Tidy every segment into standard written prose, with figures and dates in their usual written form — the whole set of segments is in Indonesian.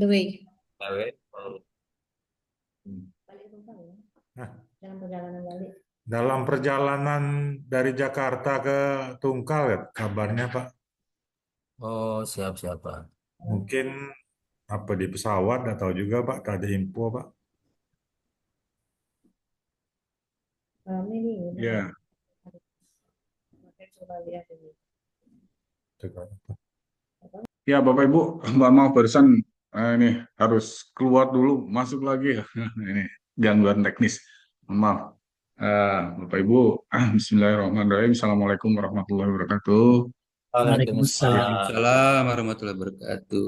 the way. Balik. Balik Tungkal ya. Nah, Dalam perjalanan balik. dalam perjalanan dari Jakarta ke Tungkal, ya, kabarnya Pak, Oh, siap-siap, Pak. mungkin apa di pesawat atau juga Pak, ada info Pak? Ini Ya, makanya coba lihat ini. Coba. ya Bapak Ibu, mohon maaf barusan ini harus keluar dulu, masuk lagi ya. Ini gangguan teknis. Mohon maaf. Bapak Ibu, Bismillahirrahmanirrahim. Assalamualaikum warahmatullahi wabarakatuh. Waalaikumsalam. Waalaikumsalam warahmatullahi wabarakatuh.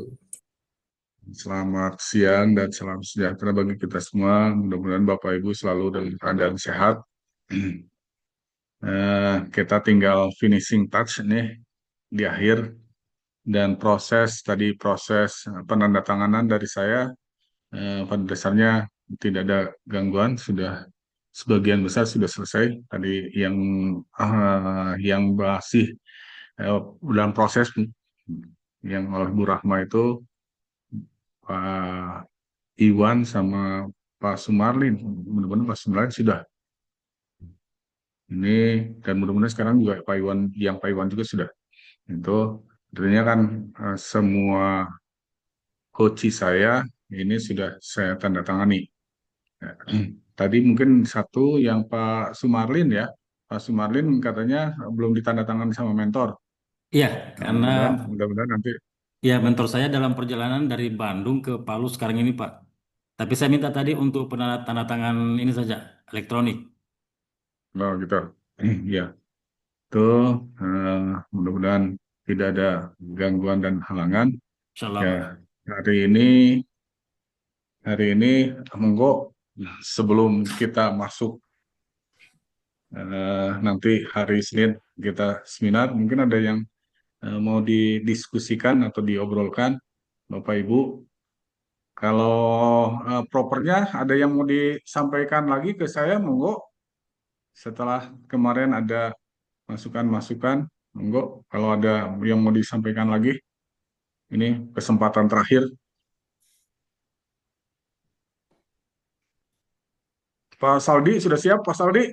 Selamat siang dan salam sejahtera bagi kita semua. Mudah-mudahan Bapak Ibu selalu dalam keadaan sehat. Kita tinggal finishing touch nih di akhir. Dan proses penandatanganan dari saya pada dasarnya tidak ada gangguan, sudah sebagian besar sudah selesai. Tadi yang masih dalam proses yang oleh Bu Rahma itu Pak Iwan sama Pak Sumarlin. Mudah-mudahan Pak Sumarlin sudah ini, dan mudah-mudahan sekarang juga Pak Iwan juga sudah. Itu tentunya kan semua coach saya ini sudah saya tanda tangani. Tadi mungkin satu yang Pak Sumarlin ya, Pak Sumarlin katanya belum ditandatangani sama mentor. Iya, Nah, karena mudah-mudahan nanti. ya mentor saya dalam perjalanan dari Bandung ke Palu sekarang ini, Pak. Tapi saya minta tadi untuk tanda tangan ini saja, elektronik. Oh gitu. Ya, tuh mudah-mudahan tidak ada gangguan dan halangan. Insyaallah, Ya, Pak. hari ini monggo sebelum kita masuk nanti hari Senin kita seminar, mungkin ada yang mau didiskusikan atau diobrolkan, Bapak Ibu. Kalau propernya ada yang mau disampaikan lagi ke saya, monggo. Setelah kemarin ada masukan-masukan, monggo. Kalau ada yang mau disampaikan lagi, ini kesempatan terakhir. Pak Saldi, sudah siap Pak Saldi?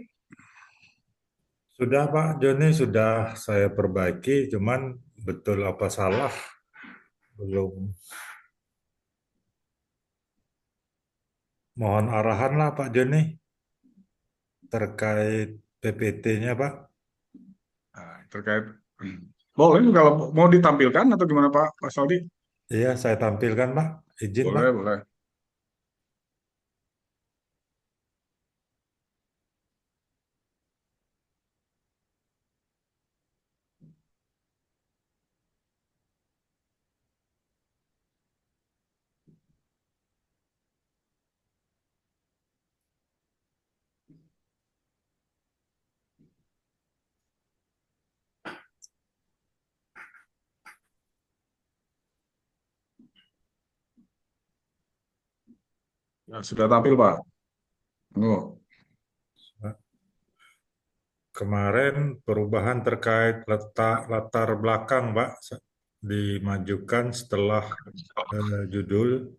Sudah Pak Joni, sudah saya perbaiki, cuman betul apa salah belum. Mohon arahan lah Pak Joni terkait PPT-nya Pak. Terkait, boleh kalau mau ditampilkan atau gimana Pak Saldi? Iya, saya tampilkan Pak. Izin Pak. Boleh, boleh. Ya, sudah tampil Pak. Oh, Kemarin perubahan terkait latar belakang Pak dimajukan setelah judul.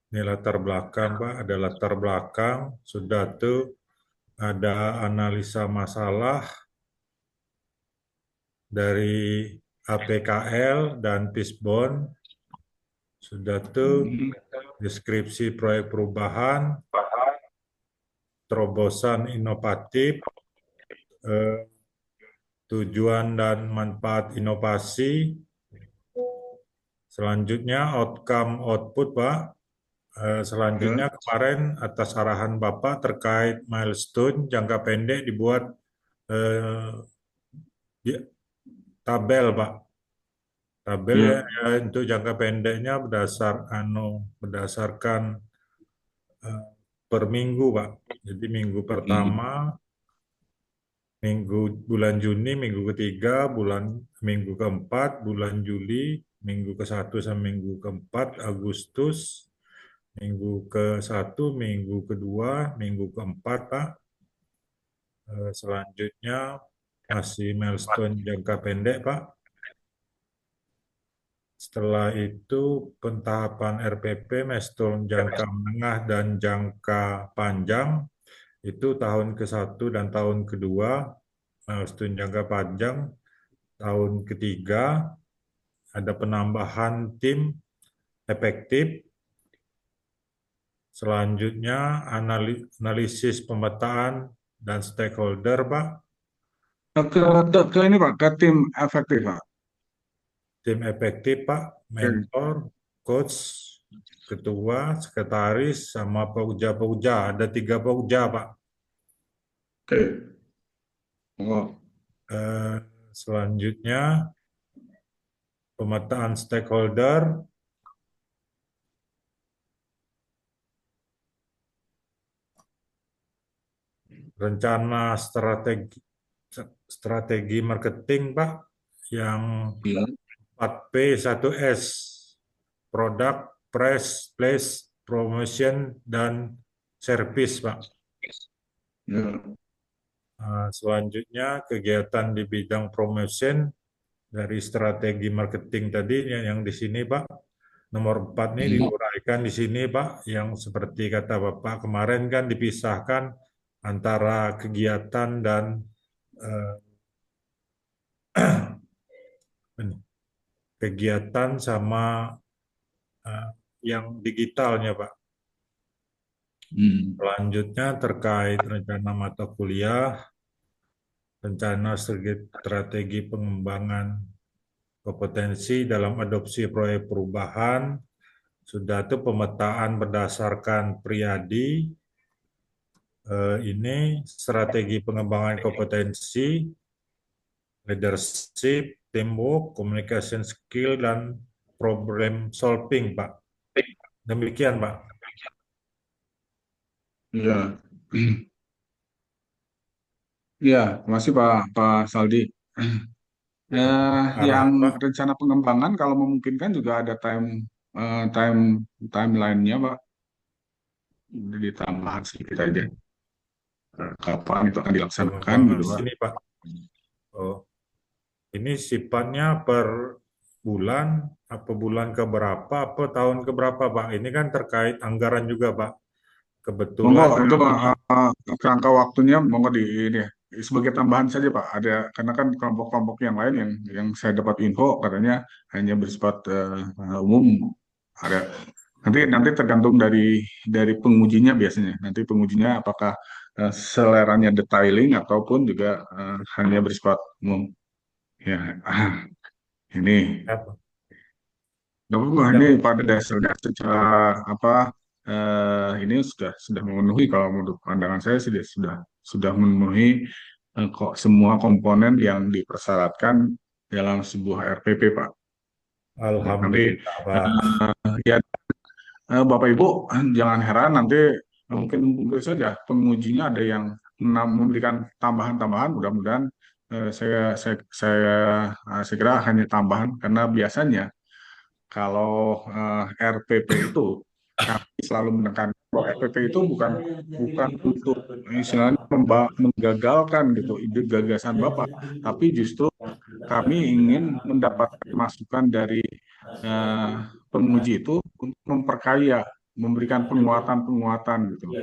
Ini latar belakang Pak, ada latar belakang, sudah tuh ada analisa masalah dari APKL dan Fishbone, sudah tuh deskripsi proyek perubahan, terobosan inovatif, eh, tujuan dan manfaat inovasi. Selanjutnya outcome output Pak. Selanjutnya kemarin atas arahan Bapak terkait milestone jangka pendek dibuat tabel Pak. Tabel ya. ya, untuk jangka pendeknya berdasarkan per minggu Pak. Jadi minggu pertama, bulan Juni, minggu ketiga, minggu keempat, bulan Juli, minggu ke-1 sampai minggu ke-4, Agustus, minggu ke-1, minggu kedua, minggu keempat Pak. Selanjutnya masih milestone jangka pendek Pak. Setelah itu pentahapan RPP milestone jangka menengah dan jangka panjang itu tahun ke-1 dan tahun kedua, milestone jangka panjang tahun ketiga ada penambahan tim efektif. Selanjutnya analisis pemetaan dan stakeholder, Pak. Ke ini Pak, ke tim efektif Pak. Tim efektif, Pak, mentor, coach, ketua, sekretaris, sama pokja-pokja. Ada 3 pokja, Pak. Oke. Oh, Eh, Selanjutnya pemetaan stakeholder, rencana strategi marketing, Pak, yang iya. 4P 1S, product, price, place, promotion, dan service, Pak. Ya. Selanjutnya kegiatan di bidang promotion dari strategi marketing tadi yang di sini, Pak. Nomor 4 ini diuraikan di sini, Pak, yang seperti kata Bapak kemarin kan dipisahkan antara kegiatan dan eh, kegiatan sama eh, yang digitalnya, Pak. Hmm. Selanjutnya terkait rencana mata kuliah, rencana strategi pengembangan kompetensi dalam adopsi proyek perubahan, sudah itu pemetaan berdasarkan Priadi, ini strategi pengembangan kompetensi, leadership, teamwork, communication skill, dan problem solving, Pak. Demikian, Pak. Ya. Ya, terima kasih Pak Saldi. Yang Arahan, Pak. rencana pengembangan kalau memungkinkan juga ada timeline-nya Pak. Jadi tambahan sedikit aja. Kapan itu akan dilaksanakan Pengembangan gitu Pak. sini, Pak. Oh, ini sifatnya per bulan, apa bulan ke berapa, apa tahun ke berapa, Pak? Ini kan terkait anggaran juga, Pak. Monggo Kebetulan itu Pak, kerangka waktunya monggo di ini ya. Sebagai tambahan saja Pak. Ada karena kan kelompok-kelompok yang lain yang saya dapat info katanya hanya bersifat umum. Ada nanti tergantung dari pengujinya biasanya. Nanti pengujinya apakah seleranya detailing ataupun juga hanya bersifat umum. Ya, ini. apa? Wah, Ya, ini pada dasarnya secara apa ini sudah memenuhi kalau menurut pandangan saya sudah memenuhi kok semua komponen yang dipersyaratkan dalam sebuah RPP Pak. Nanti Alhamdulillah, Pak. ya Bapak Ibu jangan heran nanti mungkin saja pengujinya ada yang memberikan tambahan-tambahan. Mudah-mudahan saya kira hanya tambahan karena biasanya kalau RPP itu kami selalu menekan bahwa RPP itu bukan untuk istilahnya menggagalkan gitu ide gagasan Bapak, tapi justru kami ingin mendapatkan masukan dari eh, penguji itu untuk memperkaya, memberikan penguatan-penguatan gitu.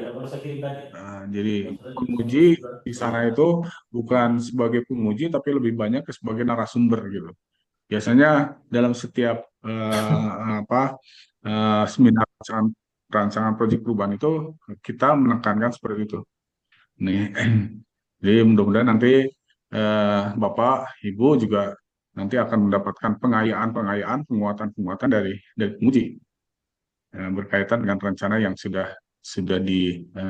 Jadi penguji di sana itu bukan sebagai penguji tapi lebih banyak sebagai narasumber gitu. Biasanya dalam setiap seminar rancangan proyek perubahan itu kita menekankan seperti itu. Nih, jadi mudah-mudahan nanti Bapak, Ibu juga nanti akan mendapatkan pengayaan-pengayaan, penguatan-penguatan dari penguji berkaitan dengan rencana yang sudah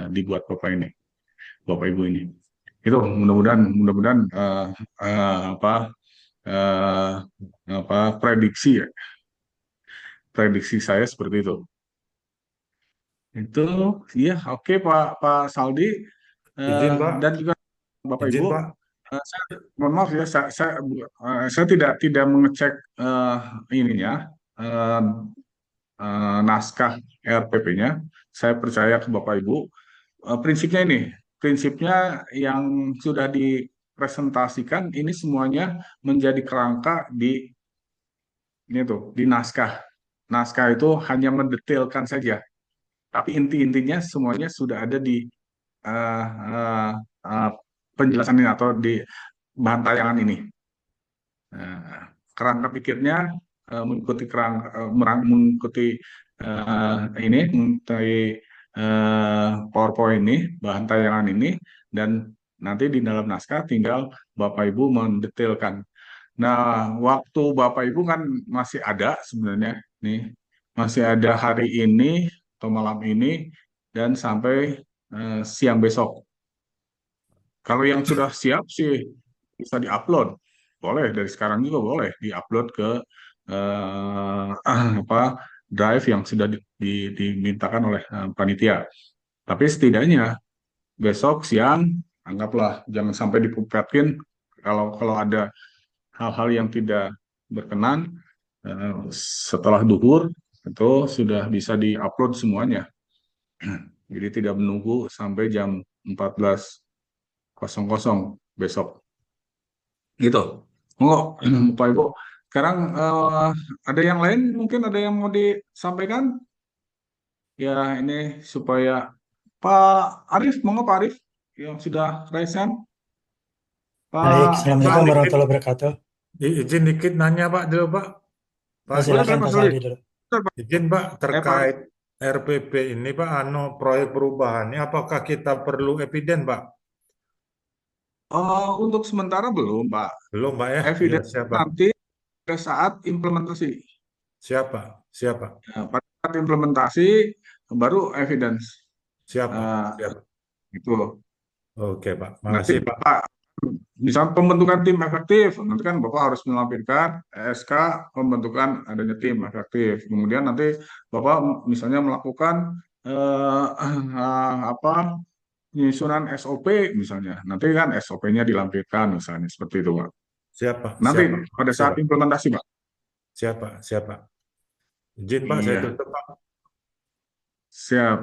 dibuat Bapak Ibu ini. Itu mudah-mudahan eh, prediksi ya, prediksi saya seperti itu. Itu ya oke Pak Saldi Izin, Pak. dan juga Bapak Izin, Ibu. Pak. Saya mohon maaf ya, saya tidak mengecek ininya eh, naskah RPP-nya. Saya percaya ke Bapak Ibu. Prinsipnya yang sudah dipresentasikan ini semuanya menjadi kerangka ini tuh di naskah. Naskah itu hanya mendetailkan saja, tapi inti-intinya semuanya sudah ada di eh, eh, eh, penjelasan ini atau di bahan tayangan ini. Nah, kerangka pikirnya mengikuti mengikuti ini mengikuti PowerPoint ini, bahan tayangan ini, dan nanti di dalam naskah tinggal Bapak Ibu mendetailkan. Nah, waktu Bapak Ibu kan masih ada sebenarnya nih, masih ada hari ini atau malam ini dan sampai siang besok. Kalau yang sudah siap sih bisa diupload, boleh dari sekarang juga boleh diupload ke apa drive yang sudah dimintakan oleh panitia. Tapi setidaknya besok siang anggaplah jangan sampai dipupetkin kalau ada hal-hal yang tidak berkenan setelah duhur itu sudah bisa diupload semuanya. Jadi tidak menunggu sampai jam 14.00 besok. Gitu. Monggo, Pak Ibu. Sekarang ada yang lain mungkin ada yang mau disampaikan? Ya ini supaya Pak Arif, monggo Pak Arif yang sudah raise hand. Baik, Pak Assalamualaikum Pak, warahmatullahi wabarakatuh. izin dikit nanya Pak dulu Pak. Pak, Ya, silakan Pak Pak Soli. Saldi dulu. izin Pak Pak terkait RPP ini Pak, proyek perubahannya apakah kita perlu eviden Pak? Untuk sementara belum, Pak. Belum Pak ya? Ya Evidence siapa? nanti pada saat implementasi. Siapa? Siapa? Nah, pada saat implementasi baru evidence. Siapa? Eh, Siapa? itu. Oke Pak, Nanti makasih Pak. Pak, misalnya pembentukan tim efektif, nanti kan Bapak harus melampirkan SK pembentukan adanya tim efektif. Kemudian nanti Bapak misalnya melakukan apa penyusunan SOP misalnya. Nanti kan SOP-nya dilampirkan misalnya seperti itu, Pak. Siapa? Nanti Siapa? pada saat Siapa? implementasi, Pak. Siapa? Siapa? Izin Pak, saya Iya, tutup Pak. siap.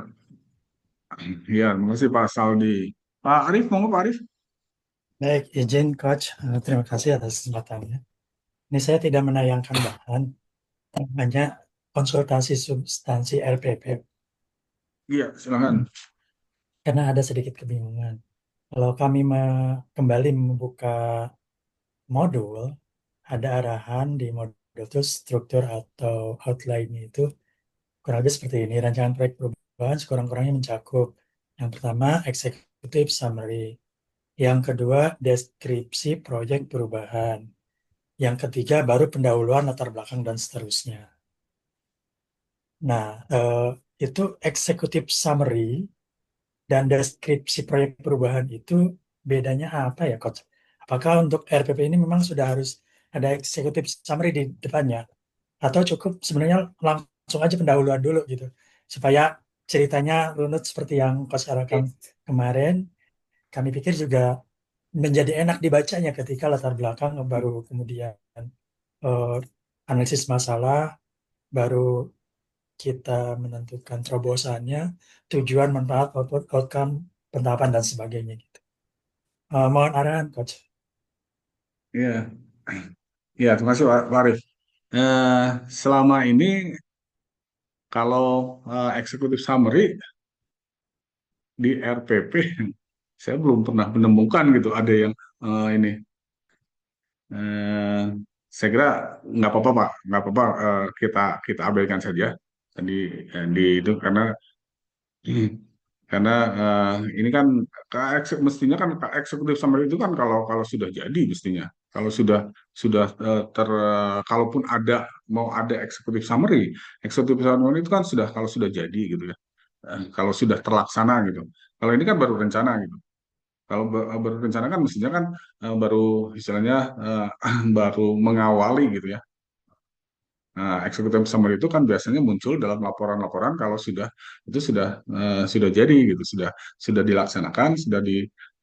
Iya, makasih Pak Saldi. Pak Arif, monggo Pak Arif. Baik, izin Coach, terima kasih atas kesempatannya. Ini saya tidak menayangkan bahan, hanya konsultasi substansi RPP, Iya, silakan. karena ada sedikit kebingungan. Kalau kami kembali membuka modul, ada arahan di modul itu struktur atau outline-nya itu kurang lebih seperti ini. Rancangan proyek perubahan sekurang-kurangnya mencakup yang pertama, executive summary. Yang kedua, deskripsi proyek perubahan. Yang ketiga, baru pendahuluan latar belakang dan seterusnya. Nah, itu executive summary dan deskripsi proyek perubahan itu bedanya apa ya, Coach? Apakah untuk RPP ini memang sudah harus ada executive summary di depannya? Atau cukup sebenarnya langsung aja pendahuluan dulu gitu? Supaya ceritanya runut seperti yang Coach Arakam kemarin, kami pikir juga menjadi enak dibacanya ketika latar belakang baru kemudian analisis masalah, baru kita menentukan terobosannya, tujuan, manfaat, outcome, penerapan, dan sebagainya gitu. Mohon arahan, Coach. Iya, iya, terima kasih Pak Arif. Selama ini kalau executive summary di RPP, saya belum pernah menemukan gitu ada yang ini. Eh, saya kira nggak apa-apa Pak, nggak apa-apa kita abaikan saja di itu karena ini kan mestinya kan eksekutif summary itu kan kalau kalau sudah jadi mestinya kalau sudah kalaupun mau ada eksekutif summary itu kan sudah kalau sudah jadi gitu ya. Kalau sudah terlaksana gitu. Kalau ini kan baru rencana gitu. Kalau baru rencana kan mestinya kan baru istilahnya baru mengawali gitu ya. Nah, executive summary itu kan biasanya muncul dalam laporan-laporan kalau sudah jadi gitu, sudah dilaksanakan,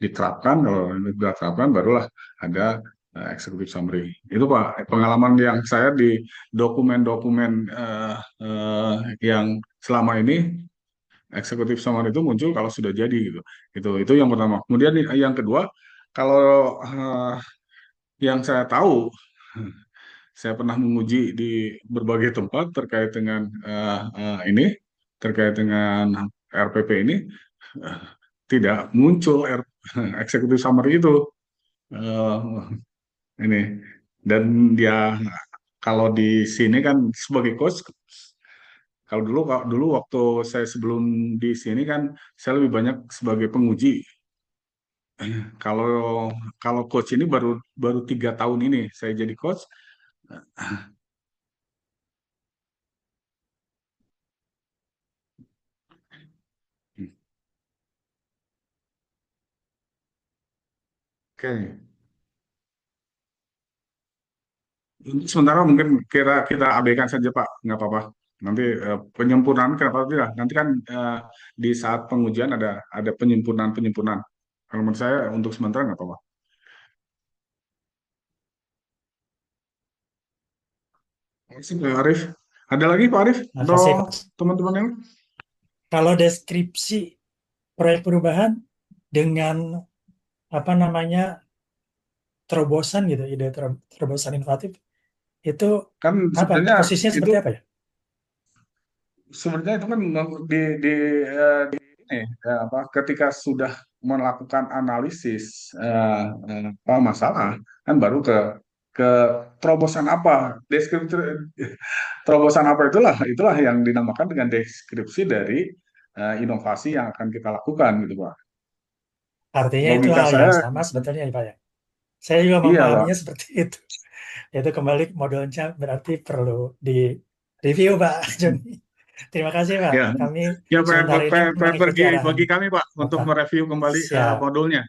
diterapkan. Kalau diterapkan barulah ada executive summary. Itu Pak, pengalaman yang saya di dokumen-dokumen yang selama ini executive summary itu muncul kalau sudah jadi gitu. Itu yang pertama. Kemudian yang kedua, kalau yang saya tahu saya pernah menguji di berbagai tempat terkait dengan ini, terkait dengan RPP ini, eh, tidak muncul executive summary itu. Eh, ini dan dia kalau di sini kan sebagai coach, kalau dulu waktu saya sebelum di sini kan saya lebih banyak sebagai penguji. Kalau kalau coach ini baru baru 3 tahun ini saya jadi coach. Oke, untuk sementara mungkin kita abaikan saja Pak, nggak apa-apa. Nanti penyempurnaan kenapa tidak? Nanti kan di saat pengujian ada penyempurnaan. Kalau menurut saya untuk sementara nggak apa-apa. Terima kasih Pak Arif. Ada lagi Pak Arif atau Makasih, Coach. teman-teman yang? Kalau deskripsi proyek perubahan dengan apa namanya terobosan gitu, ide terobosan inovatif itu Kan apa? sebenarnya Posisinya itu seperti apa ya? sebenarnya itu kan di ini apa ketika sudah melakukan analisis apa masalah kan baru ke terobosan apa deskripsi terobosan apa itulah yang dinamakan dengan deskripsi dari inovasi yang akan kita lakukan gitu Pak. Artinya itu Logika hal yang saya sama sebetulnya ya, Pak ya. Saya juga iya Pak. memahaminya seperti itu. Yaitu kembali modelnya berarti perlu di review Pak Joni. Terima kasih Pak. Ya, Kami ya sebentar ini mengikuti arahan bagi kami Pak untuk Bapak. mereview kembali Siap. modulnya.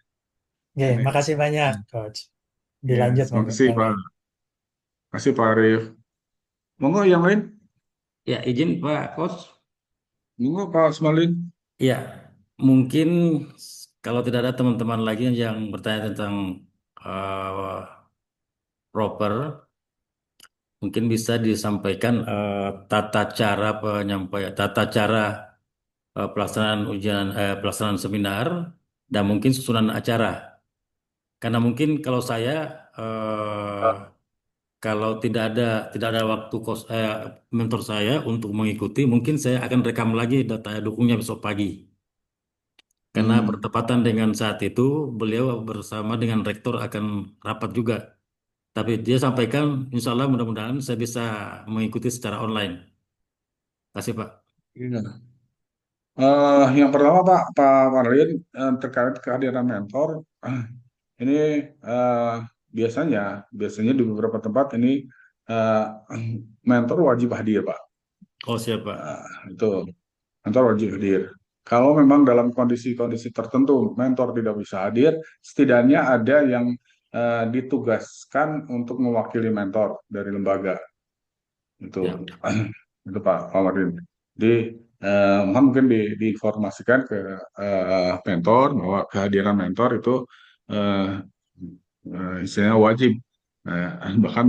Oke, Ini. makasih banyak Coach. Ya, Dilanjut terima monggo kasih yang Pak. lain. Terima kasih Pak Arif. Monggo yang lain. Ya, izin Pak Coach. Monggo Pak Smalin. Ya, mungkin kalau tidak ada teman-teman lagi yang bertanya tentang eh, proper, mungkin bisa disampaikan tata cara pelaksanaan seminar dan mungkin susunan acara. Karena mungkin kalau saya eh, kalau tidak ada waktu mentor saya untuk mengikuti, mungkin saya akan rekam lagi data dukungnya besok pagi. Karena bertepatan dengan saat itu beliau bersama dengan rektor akan rapat juga. Tapi dia sampaikan, insya Allah mudah-mudahan saya bisa mengikuti secara online. Terima kasih Pak. Iya. Yang pertama Pak Marlin terkait kehadiran mentor, ini eh, biasanya di beberapa tempat ini eh, mentor wajib hadir Pak. Oh siap Pak. Itu mentor wajib hadir. Kalau memang dalam kondisi-kondisi tertentu mentor tidak bisa hadir, setidaknya ada yang ditugaskan untuk mewakili mentor dari lembaga. Itu Ya. itu Pak Marlin. Jadi mungkin diinformasikan ke mentor bahwa kehadiran mentor itu eh, istilahnya wajib. Bahkan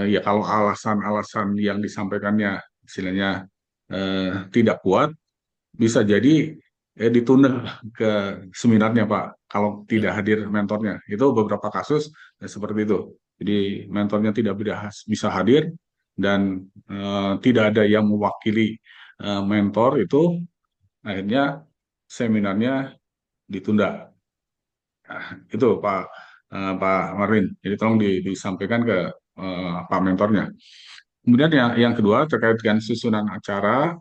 ya kalau alasan-alasan yang disampaikannya istilahnya tidak kuat, bisa jadi ditunda ke seminarnya Pak. Kalau tidak Ya. hadir mentornya, itu beberapa kasus seperti itu. Jadi mentornya tidak bisa hadir dan tidak ada yang mewakili mentor itu, akhirnya seminarnya ditunda. Nah, itu Pak Marvin. Jadi tolong disampaikan ke Pak mentornya. Kemudian yang kedua terkait dengan susunan acara,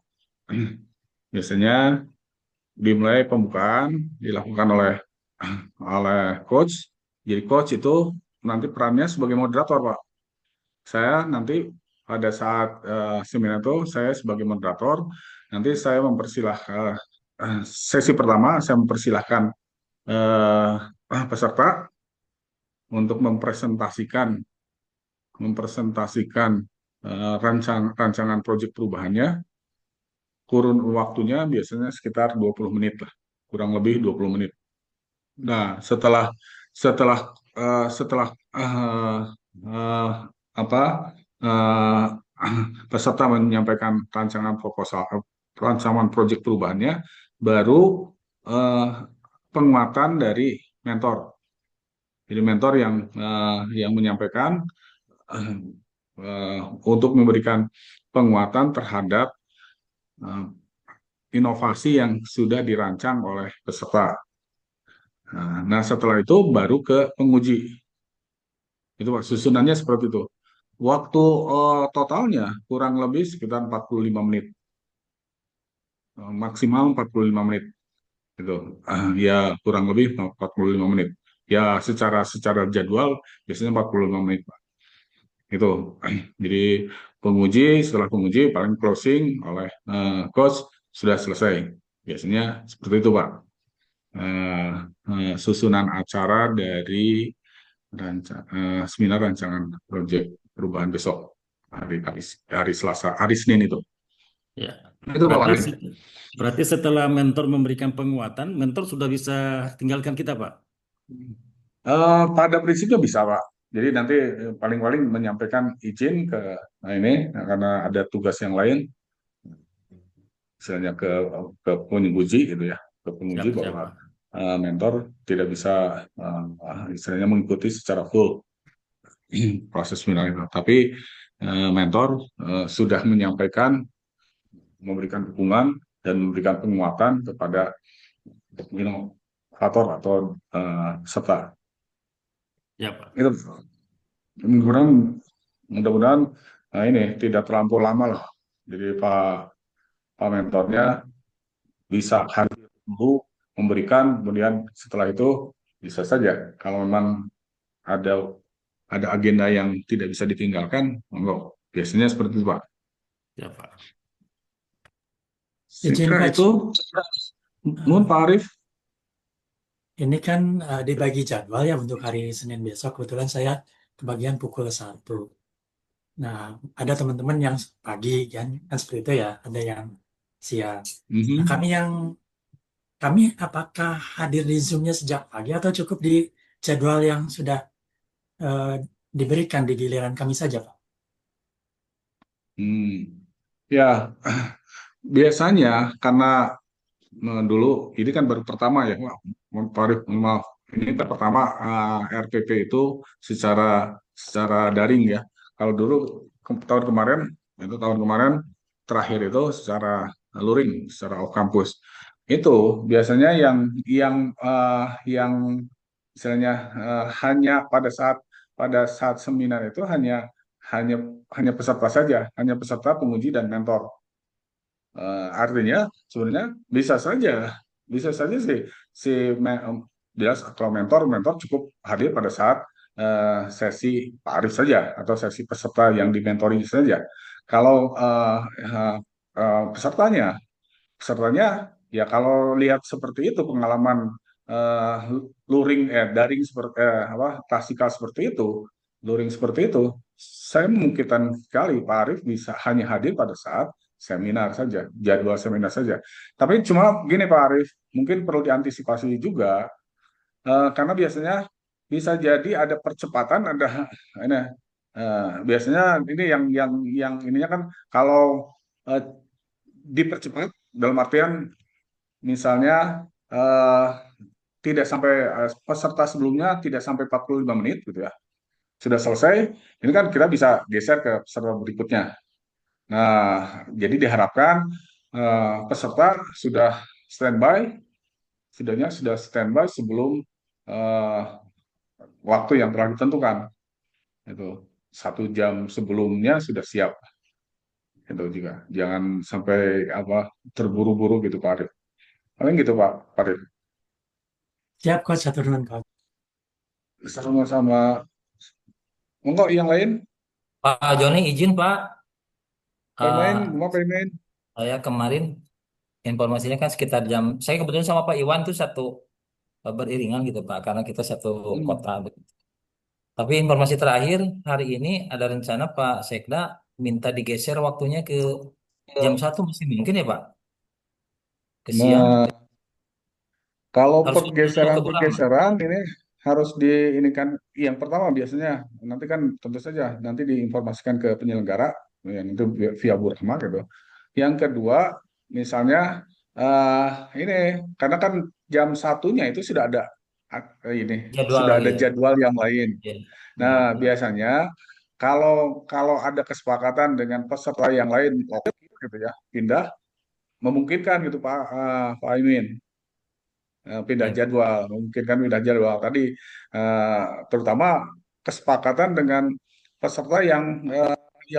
biasanya dimulai pembukaan dilakukan oleh coach. Jadi coach itu nanti perannya sebagai moderator, Pak. Saya nanti pada saat seminar itu saya sebagai moderator, nanti saya mempersilahkan sesi pertama saya mempersilahkan peserta untuk mempresentasikan rancangan proyek perubahannya. Kurun waktunya biasanya sekitar 20 menit lah, kurang lebih 20 menit. Nah, setelah setelah uh, apa uh, peserta menyampaikan rancangan proyek perubahannya, baru uh, penguatan dari mentor. Jadi mentor yang menyampaikan untuk memberikan penguatan terhadap eh, inovasi yang sudah dirancang oleh peserta. Nah, setelah itu baru ke penguji. Itu Pak, susunannya seperti itu. Waktu totalnya kurang lebih sekitar 45 menit. Maksimal 45 menit. Gitu. Ya kurang lebih 45 menit. Ya secara jadwal biasanya 45 menit, Pak. Itu. Jadi setelah penguji paling closing oleh coach sudah selesai. Biasanya seperti itu, Pak. Susunan acara dari seminar rancangan proyek perubahan besok hari Selasa, hari Senin itu. Ya. Itu Pak Berarti, Wali. berarti setelah mentor memberikan penguatan, mentor sudah bisa tinggalkan kita, Pak. Pada prinsipnya bisa Pak. Jadi nanti paling-paling menyampaikan izin ke ini karena ada tugas yang lain, misalnya ke penguji gitu ya, ke penguji Siap, siap, bahwa Pak. mentor tidak bisa istilahnya mengikuti secara full proses final itu. Tapi mentor sudah menyampaikan, memberikan dukungan dan memberikan penguatan kepada inovator atau serta. Ya, Pak. Itu mudah-mudahan ini tidak terlampau lama lah. Jadi Pak mentornya bisa hadir dulu memberikan, kemudian setelah itu bisa saja kalau memang ada agenda yang tidak bisa ditinggalkan, monggo. Biasanya seperti itu, Pak. Ya, Pak. Izin Saya Coach, itu, mohon Pak Arif. ini kan dibagi jadwal ya untuk hari Senin besok. Kebetulan saya kebagian pukul 1. Nah, ada teman-teman yang pagi kan seperti itu ya, ada yang siang. Nah, kami apakah hadir di Zoom-nya sejak pagi atau cukup di jadwal yang sudah eh, diberikan di giliran kami saja, Pak? Ya, biasanya karena dulu ini kan baru pertama ya, Pak Arif, maaf. Ini pertama RPP itu secara daring ya. Kalau dulu tahun kemarin terakhir itu secara luring, secara off campus. Itu biasanya yang misalnya hanya pada saat seminar itu hanya hanya peserta saja, hanya peserta, penguji dan mentor. Artinya sebenarnya bisa saja sih si jelas kalau mentor cukup hadir pada saat sesi Pak Arif saja atau sesi peserta yang dimentori saja. Kalau pesertanya pesertanya ya kalau lihat seperti itu pengalaman eh, daring seperti klasikal seperti itu, luring seperti itu, saya memungkinkan sekali Pak Arif bisa hanya hadir pada saat seminar saja, jadwal seminar saja. Tapi cuma gini Pak Arif, mungkin perlu diantisipasi juga karena biasanya bisa jadi ada percepatan, ada ini biasanya ini yang ininya kan kalau eh, dipercepat dalam artian misalnya eh, tidak sampai peserta sebelumnya tidak sampai 45 menit gitu ya. Sudah selesai, ini kan kita bisa geser ke peserta berikutnya. Nah, jadi diharapkan peserta sudah standby sebelum eh, waktu yang telah ditentukan. Itu 1 jam sebelumnya sudah siap. Itu juga. Jangan sampai terburu-buru gitu Pak Arif. Paling gitu Pak Arif. Siap, Coach, satu dengan Coach. Sama-sama. Monggo yang lain, Pak Joni izin Pak. mau Eh, pemain. saya kemarin informasinya kan sekitar jam. Saya kebetulan sama Pak Iwan tuh satu beriringan gitu Pak, karena kita satu Hmm. kota. Tapi informasi terakhir hari ini ada rencana Pak Sekda minta digeser waktunya ke jam 1, masih mungkin ya Pak? Ke siang Nah, kalau harus jauh ke belakang. pergeseran ini harus ini kan yang pertama biasanya nanti kan tentu saja nanti diinformasikan ke penyelenggara yang itu via Burma gitu. Yang kedua misalnya eh ini karena kan jam 1-nya itu sudah ada ini Jadwal sudah lagi ada ya. jadwal yang lain. Ya, Nah benar-benar. biasanya kalau kalau ada kesepakatan dengan peserta yang lain oke gitu ya, pindah memungkinkan gitu Pak Imin. Pindah Ya, Pak. jadwal, memungkinkan pindah jadwal. Tadi eh, terutama kesepakatan dengan peserta yang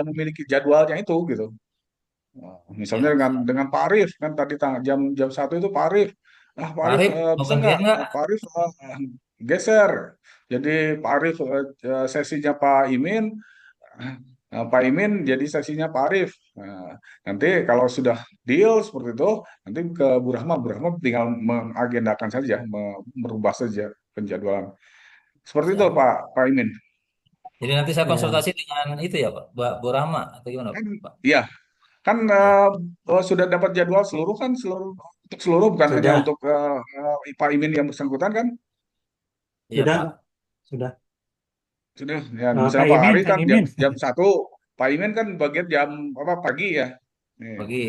memiliki jadwalnya itu gitu. Misalnya Ya, dengan Pak Arif kan tadi jam 1 itu Pak Arif. Pak Pak Arif Arif mau bisa nggak? gantian nggak? Pak Arif geser. Jadi Pak Arif sesinya Pak Imin, Pak Imin jadi sesinya Pak Arif. Nanti kalau sudah deal seperti itu, nanti ke Bu Rahma tinggal mengagendakan saja, merubah saja penjadwalan. Seperti itu Siap. Pak Imin. Jadi nanti saya Ya, konsultasi dengan itu ya Pak, Bu Rahma atau gimana Kan, Pak? ya, kan Ya. sudah dapat jadwal seluruh kan untuk seluruh bukan hanya sudah, untuk Pak Imin yang bersangkutan kan Iya sudah, Pak. sudah. sudah ya Kak misalnya Pak Imin, Ari Kang kan Imin. jam 1 Pak Imin kan bagian jam apa pagi ya. Nih, Bagi.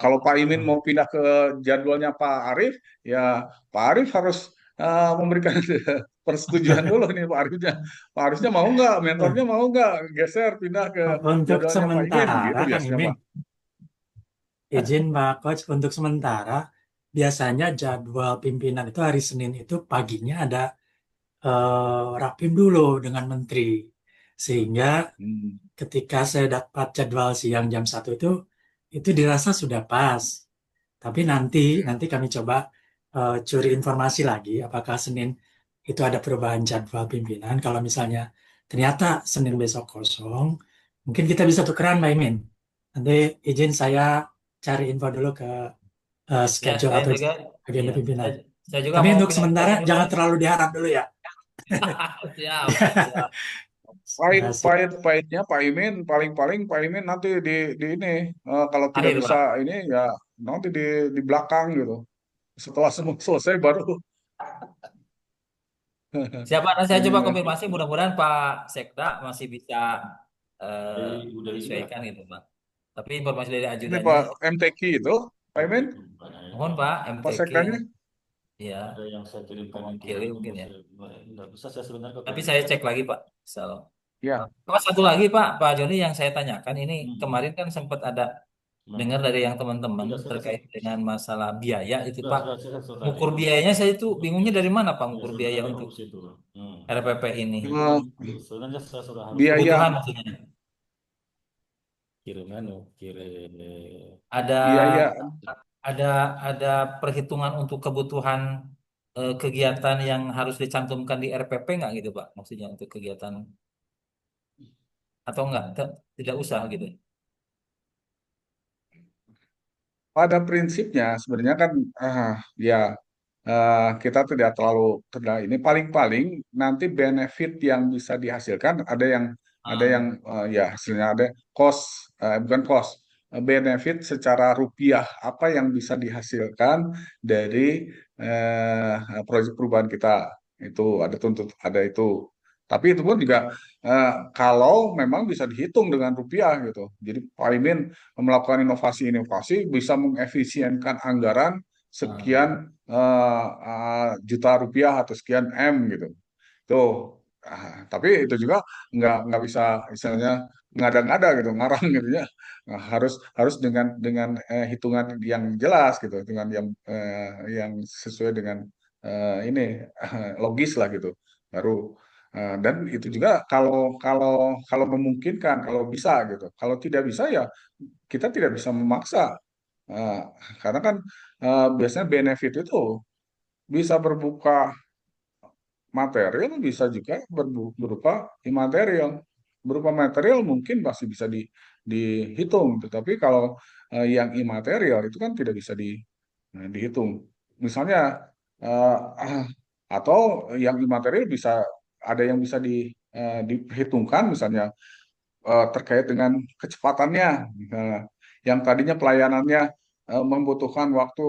kalau Pak Imin Hmm. mau pindah ke jadwalnya Pak Arif ya Pak Arif harus memberikan persetujuan dulu nih Pak Arifnya. Pak Arifnya mau nggak, mentornya mau nggak geser pindah ke Untuk jadwalnya Pak Imin gitu sementara, Kang biasanya Imin, Pak. izin Pak Coach, untuk sementara, biasanya jadwal pimpinan itu hari Senin itu paginya ada rapim dulu dengan menteri. Sehingga Hmm. ketika saya dapat jadwal siang jam 1 itu dirasa sudah pas. Tapi nanti kami coba curi informasi lagi apakah Senin itu ada perubahan jadwal pimpinan. Kalau misalnya ternyata Senin besok kosong, mungkin kita bisa tukeran, Mbak Imin. Nanti izin saya cari info dulu ke Ya, schedule saya atau juga agenda iya. pimpinan. Saya juga Tapi mau untuk pindah ke sementara ini Pak. jangan terlalu diharap dulu ya. Siap, siap. Pahit, Makasih. pahitnya Pak Imin paling-paling Pak Imin nanti di ini kalau tidak Akhir bisa Pak. ini ya nanti di belakang gitu. Setelah semua selesai baru Siapa? Nanti saya coba ini konfirmasi. Mudah-mudahan Pak Sekda masih bisa Udah juga. menyesuaikan gitu Pak. Tapi informasi dari ini ajudan Pak ini, MTQ itu Pak Imin mohon Pak Pak MTQ, Sekdanya ya Ada yang saya kirimkan mohon itu kirim mungkin ya. nggak bisa saya sebenarnya Tapi ke saya cek lagi Pak. So. ya Pak, satu lagi Pak Joni yang saya tanyakan ini Hmm. kemarin kan sempat ada Nah, dengar dari yang teman-teman sudah saya terkait dengan masalah biaya itu sudah Pak. sudah saya tadi Ngukur biayanya saya itu bingungnya dari mana Pak ya ngukur biaya sebenarnya untuk harus itu. Hmm. RPP ini? eh, Sebenarnya saya sudah harus Kebutuhan biaya maksudnya. kirim kirim Ada biaya ada ada perhitungan untuk kebutuhan kegiatan yang harus dicantumkan di RPP nggak gitu Pak? Maksudnya untuk kegiatan atau enggak? Tidak usah gitu. pada prinsipnya sebenarnya kan ya kita tidak terlalu ini paling-paling nanti benefit yang bisa dihasilkan ada yang Ah, ya hasilnya ada cost bukan cost benefit secara rupiah apa yang bisa dihasilkan dari proyek perubahan kita itu ada itu tapi itu pun juga kalau memang bisa dihitung dengan rupiah gitu jadi Pak Imin melakukan inovasi-inovasi bisa mengefisienkan anggaran ah. sekian juta rupiah atau sekian M gitu. Tuh. Tapi itu juga nggak bisa istilahnya ngada-ngada gitu, ngarang gitu ya. Nah, harus harus dengan hitungan yang jelas gitu, dengan yang sesuai dengan ini logis lah gitu. Baru dan itu juga kalau kalau kalau memungkinkan, kalau bisa gitu. Kalau tidak bisa ya kita tidak bisa memaksa. Eh, karena kan biasanya benefit itu bisa berbuka material, bisa juga berupa imaterial. Berupa material mungkin masih bisa dihitung, tetapi kalau yang imaterial itu kan tidak bisa dihitung. Misalnya, eh, atau yang imaterial bisa ada yang bisa diperhitungkan, misalnya terkait dengan kecepatannya. Misalnya, yang tadinya pelayanannya membutuhkan waktu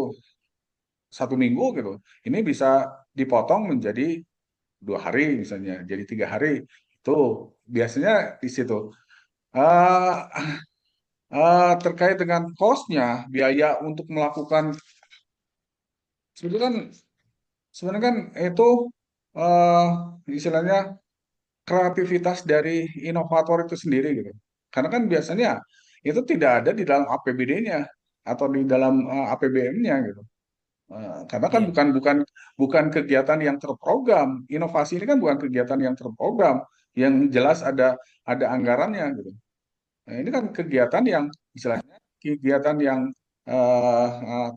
1 minggu gitu, ini bisa dipotong menjadi 2 hari misalnya, jadi 3 hari. Itu biasanya di situ. Eh, terkait dengan cost-nya, biaya untuk melakukan sebenarnya kan sebenarnya kan itu istilahnya kreativitas dari inovator itu sendiri gitu. Karena kan biasanya itu tidak ada di dalam APBD-nya atau di dalam APBN-nya gitu. Karena kan Iya. bukan kegiatan yang terprogram. Inovasi ini kan bukan kegiatan yang terprogram, yang jelas ada anggarannya gitu. Nah, ini kan kegiatan yang istilahnya kegiatan yang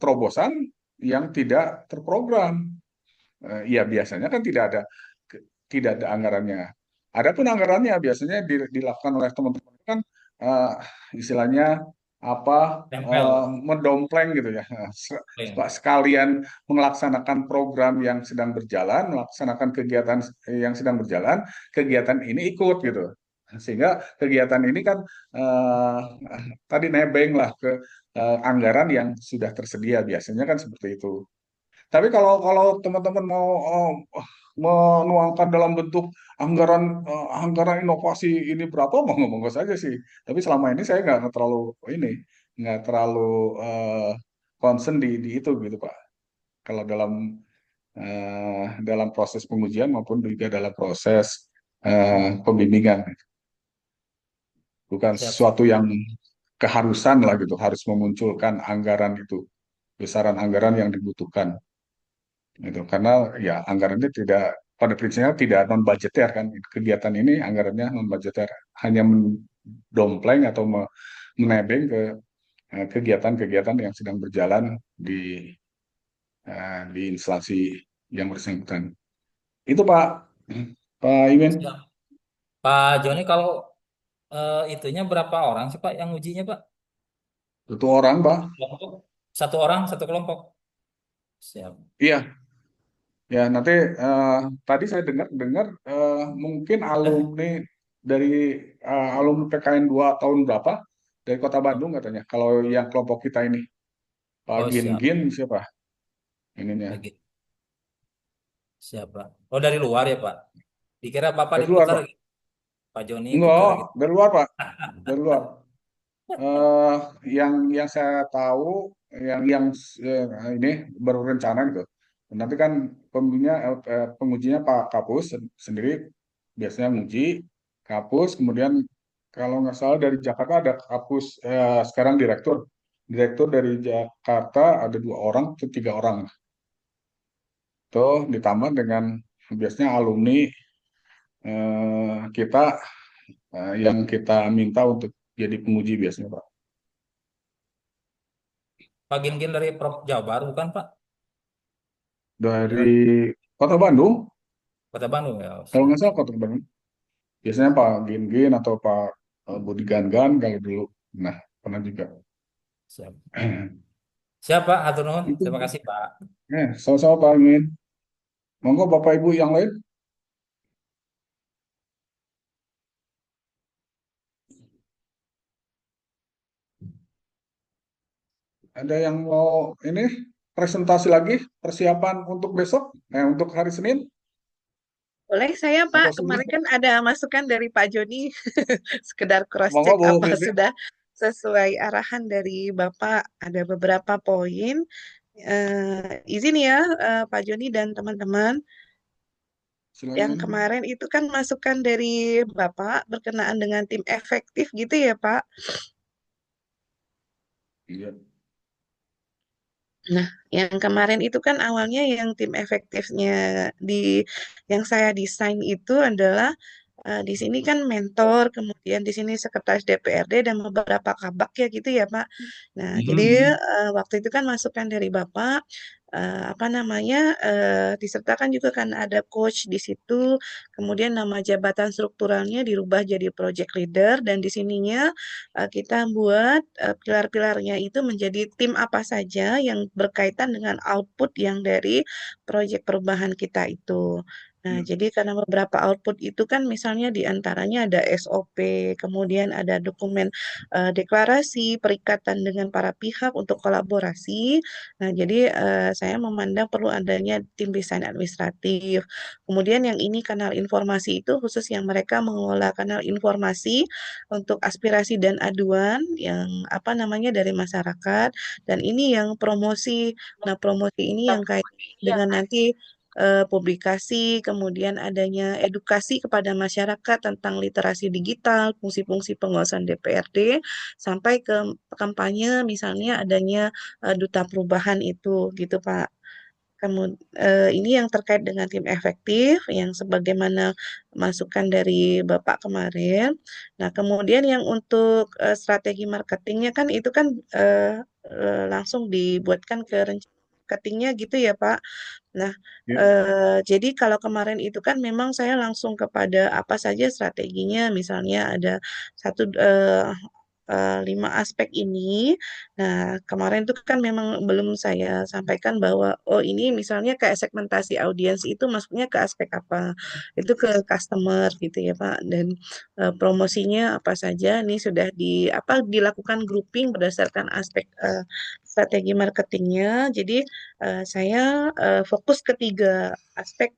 terobosan yang tidak terprogram. Ya biasanya kan tidak ada anggarannya. Adapun anggarannya biasanya dilakukan oleh teman-teman kan eh, istilahnya apa Tempel. mendompleng gitu ya. Iya. Sekalian melaksanakan program yang sedang berjalan, melaksanakan kegiatan yang sedang berjalan, kegiatan ini ikut gitu. Sehingga kegiatan ini kan eh, tadi nebeng lah ke anggaran yang sudah tersedia biasanya kan seperti itu. Tapi kalau kalau teman-teman mau menuangkan dalam bentuk anggaran inovasi ini berapa, monggo-monggo saja sih. Tapi selama ini saya ini nggak terlalu eh, concern di itu gitu Pak. Kalau dalam proses pengujian maupun juga dalam proses pembimbingan, bukan Siap, siap. sesuatu yang keharusan lah gitu, harus memunculkan anggaran itu, besaran anggaran yang dibutuhkan. Gitu. Karena ya anggarannya tidak pada prinsipnya tidak non budgeter kan kegiatan ini anggarannya non budgeter hanya mendompleng atau menebeng ke kegiatan-kegiatan yang sedang berjalan di instansi yang bersangkutan. Itu Pak Pak Imin Siap. Pak Joni, kalau itunya berapa orang sih Pak yang ujinya Pak? satu orang Pak. Kelompok? Satu orang, satu kelompok. Siap. Iya ya nanti eh, tadi saya dengar mungkin alumni dari alumni PKN 2 tahun berapa dari Kota Bandung katanya. Kalau yang kelompok kita ini Pak Oh, Gin siap. Gin siapa ininya? Lagi. Siap Pak. Oh, dari luar ya Pak? Dikira Bapak Dari luar diputar Pak? gitu. Pak Joni putar Enggak, gitu. dari luar Pak, dari luar. eh yang saya tahu ini baru rencana gitu. Nanti kan pengujinya Pak Kapus sendiri biasanya nguji Kapus, kemudian kalau nggak salah dari Jakarta ada Kapus sekarang direktur dari Jakarta ada 2 orang atau 3 orang tuh ditambah dengan biasanya alumni kita yang kita minta untuk jadi penguji biasanya Pak. Pak Gin dari Prof Jawa Baru bukan Pak? Dari Kota Bandung, Kota Bandung ya. Oh, kalau siap, nggak salah siap. Kota Bandung. Biasanya Pak Gin Gin atau Pak Budi Gan kalau dulu. Nah, pernah juga. Siap. Siap Pak, hatur nuhun. Itu, Terima kasih Pak. sama-sama Pak Amin. Monggo Bapak Ibu yang lain, ada yang mau ini presentasi lagi persiapan untuk besok, untuk hari Senin Boleh saya atau Pak, sebelum? kemarin kan ada masukan dari Pak Joni, sekedar cross Monggo check Bu apa Vivi, sudah sesuai arahan dari Bapak. Ada beberapa poin. Izin ya Pak Joni dan teman-teman, yang silakan. kemarin itu kan masukan dari Bapak berkenaan dengan tim efektif gitu ya Pak. Iya. Nah, yang kemarin itu kan awalnya yang tim efektifnya di yang saya desain itu adalah di sini kan mentor, kemudian di sini sekretaris DPRD dan beberapa kabak ya gitu ya Pak. Nah, jadi Mhm. waktu itu kan masukan dari Bapak apa namanya disertakan juga kan ada coach di situ, kemudian nama jabatan strukturalnya dirubah jadi project leader dan di sininya kita buat pilar-pilarnya itu menjadi tim apa saja yang berkaitan dengan output yang dari proyek perubahan kita itu. Nah, Iya. jadi karena beberapa output itu kan misalnya diantaranya ada SOP, kemudian ada dokumen deklarasi, perikatan dengan para pihak untuk kolaborasi. Nah, jadi saya memandang perlu adanya tim desain administratif. Kemudian yang ini kanal informasi itu khusus yang mereka mengelola kanal informasi untuk aspirasi dan aduan yang apa namanya dari masyarakat dan ini yang promosi. Nah, promosi ini yang kayak dengan nanti publikasi, kemudian adanya edukasi kepada masyarakat tentang literasi digital, fungsi-fungsi pengawasan DPRD, sampai ke kampanye misalnya adanya duta perubahan itu gitu Pak. Kemudian ini yang terkait dengan tim efektif yang sebagaimana masukan dari Bapak kemarin. Nah, kemudian yang untuk strategi marketingnya kan itu kan langsung dibuatkan ke rencana marketingnya gitu ya Pak. Nah, Ya, jadi kalau kemarin itu kan memang saya langsung kepada apa saja strateginya, misalnya ada satu 5 aspek ini. Nah, kemarin itu kan memang belum saya sampaikan bahwa oh ini misalnya kayak segmentasi audiens itu masuknya ke aspek apa? Itu ke customer gitu ya Pak. Dan promosinya apa saja? Ini sudah dilakukan grouping berdasarkan aspek strategi marketingnya. Jadi saya fokus ke 3 aspek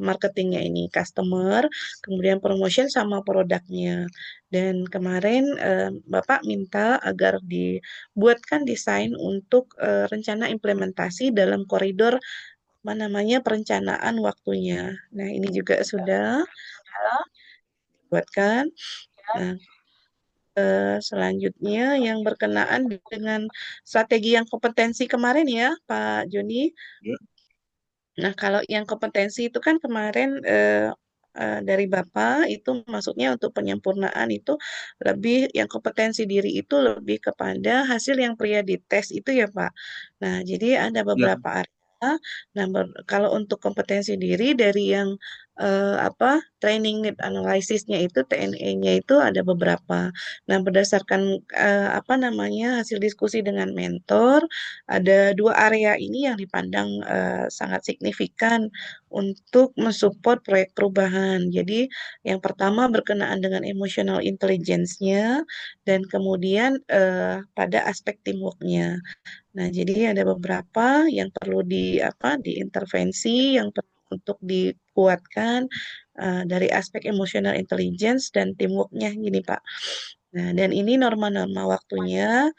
marketingnya ini, customer, kemudian promotion sama produknya. Dan kemarin Bapak minta agar dibuatkan desain untuk rencana implementasi dalam koridor apa namanya perencanaan waktunya. Nah, ini juga sudah dibuatkan. Nah, selanjutnya yang berkenaan dengan strategi yang kompetensi kemarin ya, Pak Joni. ya, Nah, kalau yang kompetensi itu kan kemarin dari Bapak itu maksudnya untuk penyempurnaan itu lebih yang kompetensi diri itu lebih kepada hasil yang pria dites itu ya Pak. Nah, jadi ada ya, beberapa area. Nah, kalau untuk kompetensi diri dari yang training need analysis-nya itu TNE-nya itu ada beberapa. Nah, berdasarkan apa namanya hasil diskusi dengan mentor, ada 2 area ini yang dipandang sangat signifikan untuk mensupport proyek perubahan. Jadi, yang pertama berkenaan dengan emotional intelligence-nya dan kemudian pada aspek teamwork-nya. Nah, jadi ada beberapa yang perlu diintervensi, yang perlu untuk dikuatkan dari aspek emotional intelligence dan teamwork-nya gini, Pak. Nah, dan ini norma-norma waktunya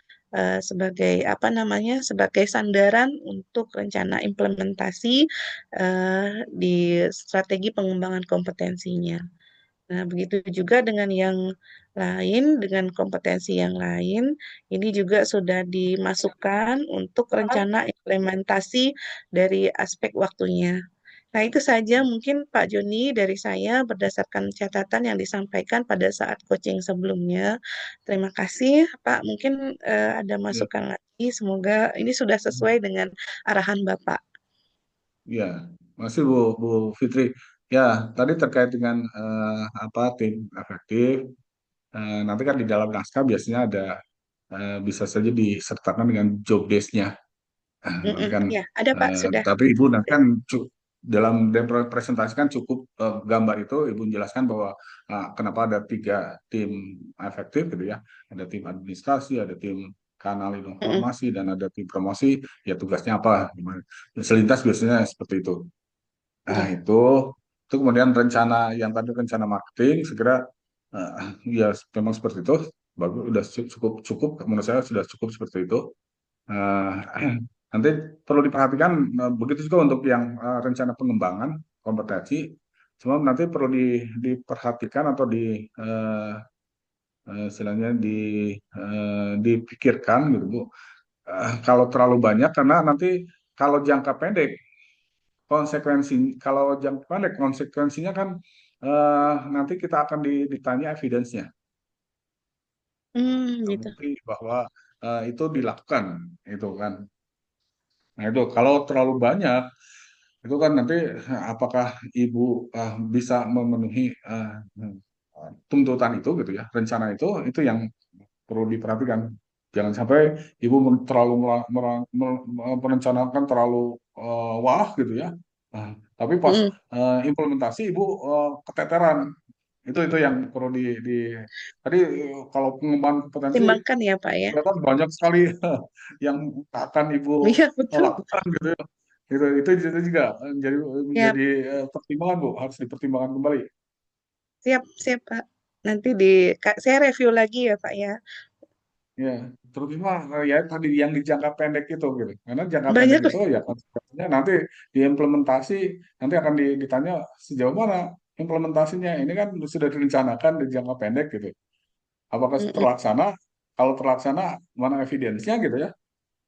sebagai apa namanya sebagai sandaran untuk rencana implementasi di strategi pengembangan kompetensinya. Nah, begitu juga dengan yang lain, dengan kompetensi yang lain, ini juga sudah dimasukkan untuk rencana implementasi dari aspek waktunya. Nah, itu saja mungkin Pak Joni dari saya berdasarkan catatan yang disampaikan pada saat coaching sebelumnya. Terima kasih, Pak. Mungkin ada ya, masukan lagi. Semoga ini sudah sesuai dengan arahan Bapak. ya. Masih Bu Fitri. Ya, tadi terkait dengan apa tim efektif. Nanti kan di dalam naskah biasanya ada bisa saja disertakan dengan job desk-nya. Nanti kan, Ya, ada Pak, sudah. tapi Ibu nanti kan dalam presentasi kan cukup gambar itu Ibu menjelaskan bahwa kenapa ada 3 tim efektif gitu ya. Ada tim administrasi, ada tim kanal Mm-mm. informasi, dan ada tim promosi. Ya tugasnya apa? Selintas biasanya seperti itu. Nah, Ya. itu kemudian rencana yang tadi rencana marketing segera ya memang seperti itu. Bagus, udah cukup cukup menurut saya sudah cukup seperti itu. Eh, Nanti perlu diperhatikan begitu juga untuk yang rencana pengembangan kompetensi. Cuma nanti perlu diperhatikan atau istilahnya dipikirkan gitu Bu. Kalau terlalu banyak karena nanti kalau jangka pendek kalau jangka pendek konsekuensinya kan nanti kita akan ditanya evidence-nya, Gitu. bukti bahwa itu dilakukan itu kan. Nah, itu kalau terlalu banyak itu kan nanti apakah ibu bisa memenuhi tuntutan itu gitu ya, rencana itu yang perlu diperhatikan. Jangan sampai ibu terlalu merencanakan terlalu wah gitu ya. Nah, tapi pas Mm-mm. implementasi ibu keteteran. Itu yang perlu tadi kalau pengembangan kompetensi Timbangkan ya Pak ya. kelihatan banyak sekali yang akan ibu Iya, betul. lakukan gitu ya. Itu juga Siap, menjadi pertimbangan Bu, harus dipertimbangkan kembali. siap, siap Pak. Nanti saya review lagi ya Pak ya. Ya, terutama ya tadi yang di jangka pendek itu gitu. Karena jangka pendek Banyak itu ya konsekuensinya Ya, nanti diimplementasi, nanti akan ditanya sejauh mana implementasinya. Ini kan sudah direncanakan di jangka pendek gitu. Apakah Mm-mm. terlaksana? Kalau terlaksana, mana evidence-nya gitu ya?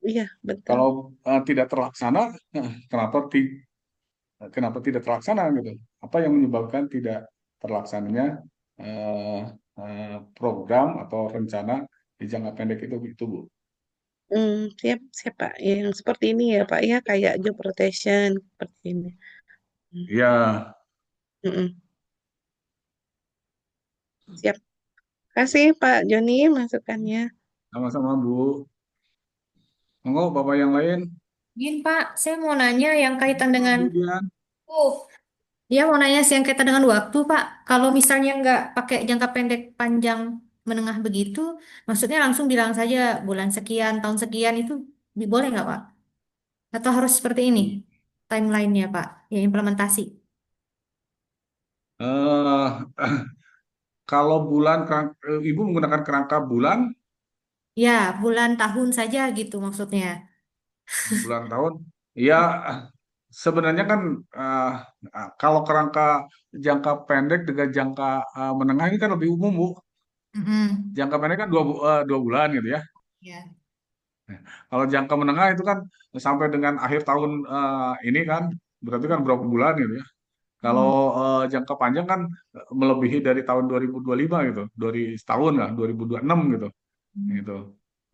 Iya, betul. Kalau tidak terlaksana, kenapa kenapa tidak terlaksana gitu? Apa yang menyebabkan tidak terlaksananya eh, program atau rencana di jangka pendek itu, Bu? Siap, siap Pak. Yang seperti ini ya Pak ya, kayak job rotation seperti ini. Hmm. Iya, Mm-mm. Siap. Kasih Pak Joni masukannya. sama-sama Bu. Monggo Bapak yang lain, Gini Pak, saya mau nanya yang kaitan dengan Bu Dian. dia mau nanya sih yang kaitan dengan waktu Pak. Kalau misalnya nggak pakai jangka pendek, panjang, menengah begitu, maksudnya langsung bilang saja bulan sekian, tahun sekian itu boleh nggak Pak? Atau harus seperti ini timelinenya Pak, ya implementasi. Eh, kalau Ibu menggunakan kerangka bulan, Ya, bulan tahun saja gitu maksudnya. bulan tahun, ya sebenarnya kan eh, kalau kerangka jangka pendek dengan jangka menengah ini kan lebih umum, Bu. Mm-mm. Jangka pendek kan 2 bulan gitu ya. Ya. Kalau jangka menengah itu kan sampai dengan akhir tahun ini kan berarti kan berapa bulan gitu ya. Kalau Mm. jangka panjang kan melebihi dari tahun 2025 gitu, dari setahun lah 2026 gitu. Gitu.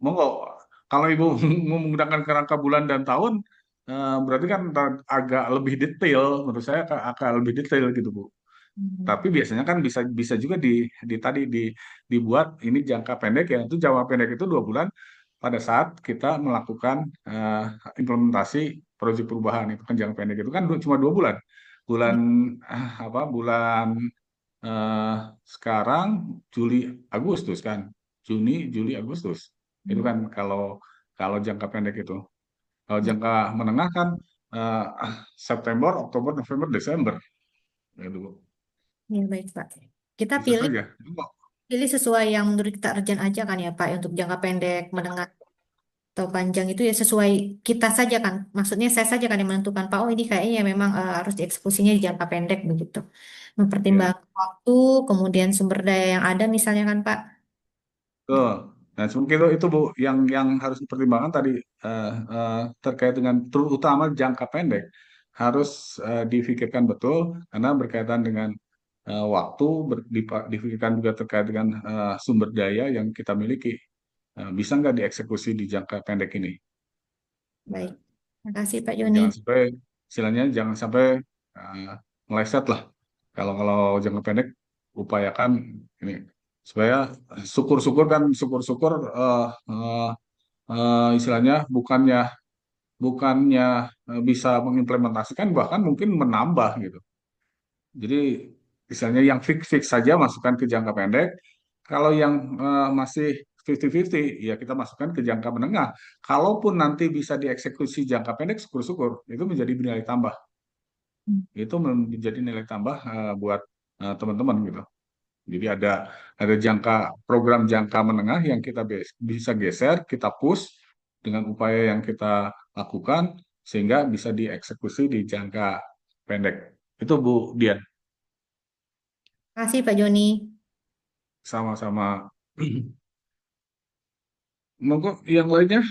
Monggo, kalau Ibu mau menggunakan kerangka bulan dan tahun, berarti kan agak lebih detail, menurut saya agak lebih detail gitu, Bu. Mm. Tapi biasanya kan bisa bisa juga dibuat ini jangka pendek ya, itu jangka pendek itu 2 bulan pada saat kita melakukan eh, implementasi proyek perubahan itu kan jangka pendek itu kan cuma 2 bulan. Bulan apa? Bulan eh, sekarang Juli Agustus kan, Juni Juli Agustus itu Mm. kan kalau kalau jangka pendek itu. Kalau Ya, jangka menengah kan eh, September, Oktober, November, Desember gitu. ya, baik Pak. Kita Bisa pilih saja. pilih sesuai yang menurut kita urgent aja kan ya Pak, ya, untuk jangka pendek, menengah atau panjang itu ya sesuai kita saja kan. Maksudnya saya saja kan yang menentukan Pak, oh ini kayaknya memang harus dieksekusinya di jangka pendek begitu. Ya. Mempertimbangkan waktu, kemudian sumber daya yang ada misalnya kan Pak. Betul. Nah, mungkin itu Bu yang harus dipertimbangkan tadi terkait dengan terutama jangka pendek harus difikirkan betul karena berkaitan dengan waktu, difikirkan juga terkait dengan sumber daya yang kita miliki. Bisa nggak dieksekusi di jangka pendek ini? Baik. Terima kasih Pak Joni. Jangan sampai istilahnya jangan sampai uh, meleset lah. Kalau jangka pendek upayakan ini supaya syukur-syukur istilahnya bukannya bisa mengimplementasikan bahkan mungkin menambah gitu. Jadi misalnya yang fix-fix saja masukkan ke jangka pendek. Kalau yang masih 50-50 ya kita masukkan ke jangka menengah. Kalaupun nanti bisa dieksekusi jangka pendek, syukur-syukur itu menjadi nilai tambah. Itu menjadi nilai tambah buat teman-teman gitu. Jadi ada program jangka menengah yang kita bisa geser, kita push dengan upaya yang kita lakukan sehingga bisa dieksekusi di jangka pendek. Itu Bu Dian. Terima kasih Pak Joni. Sama-sama. Monggo yang lainnya,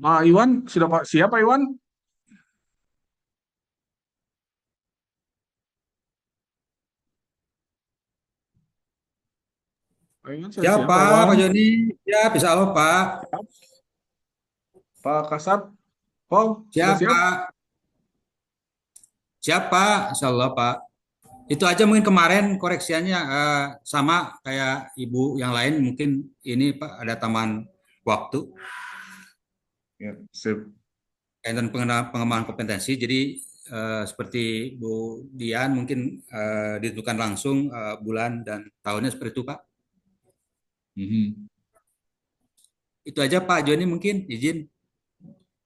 Pak Iwan sudah Pak siapa Iwan? Pak Iwan sudah Siap, siapa Pak, Iwan? Pak Joni. Ya, bisa Allah, Pak. Pak Kasat, Paul sudah Siap, siap? Pak. Siap, Pak. Insya Allah, Pak. Itu aja mungkin kemarin koreksiannya sama kayak Ibu yang lain. Mungkin ini, Pak, ada tambahan waktu Ya, sip. dan pengembangan kompetensi. Jadi, seperti Bu Dian, mungkin ditentukan langsung bulan dan tahunnya seperti itu, Pak. Mhm. Itu aja, Pak Joni, mungkin izin.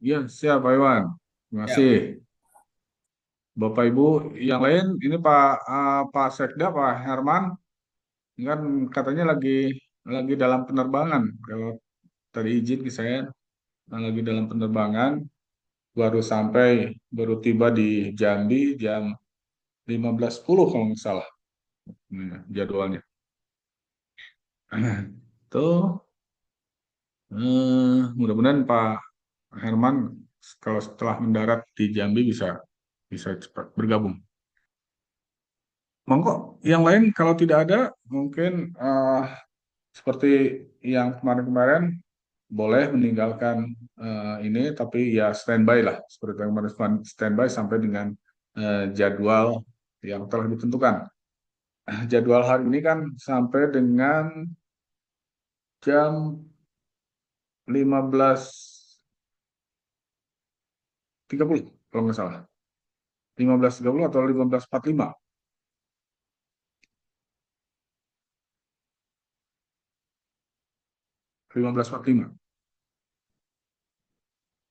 Ya, siap Pak Iwan. Terima kasih. Ya. Bapak Ibu yang lain, ini Pak Sekda, Pak Herman, ini kan katanya lagi lagi dalam penerbangan. Kalau tadi izin ke saya, lagi dalam penerbangan, baru tiba di Jambi jam 15.10 kalau nggak salah, jadwalnya. Tuh, mudah-mudahan Pak Herman kalau setelah mendarat di Jambi bisa bisa cepat bergabung. Monggo, yang lain kalau tidak ada, mungkin seperti yang kemarin-kemarin boleh meninggalkan ini, tapi ya standby lah, seperti yang kemarin standby sampai dengan jadwal yang telah ditentukan. Jadwal hari ini kan sampai dengan jam 15.30 kalau nggak salah. 15.30 atau 15.45. 15.45.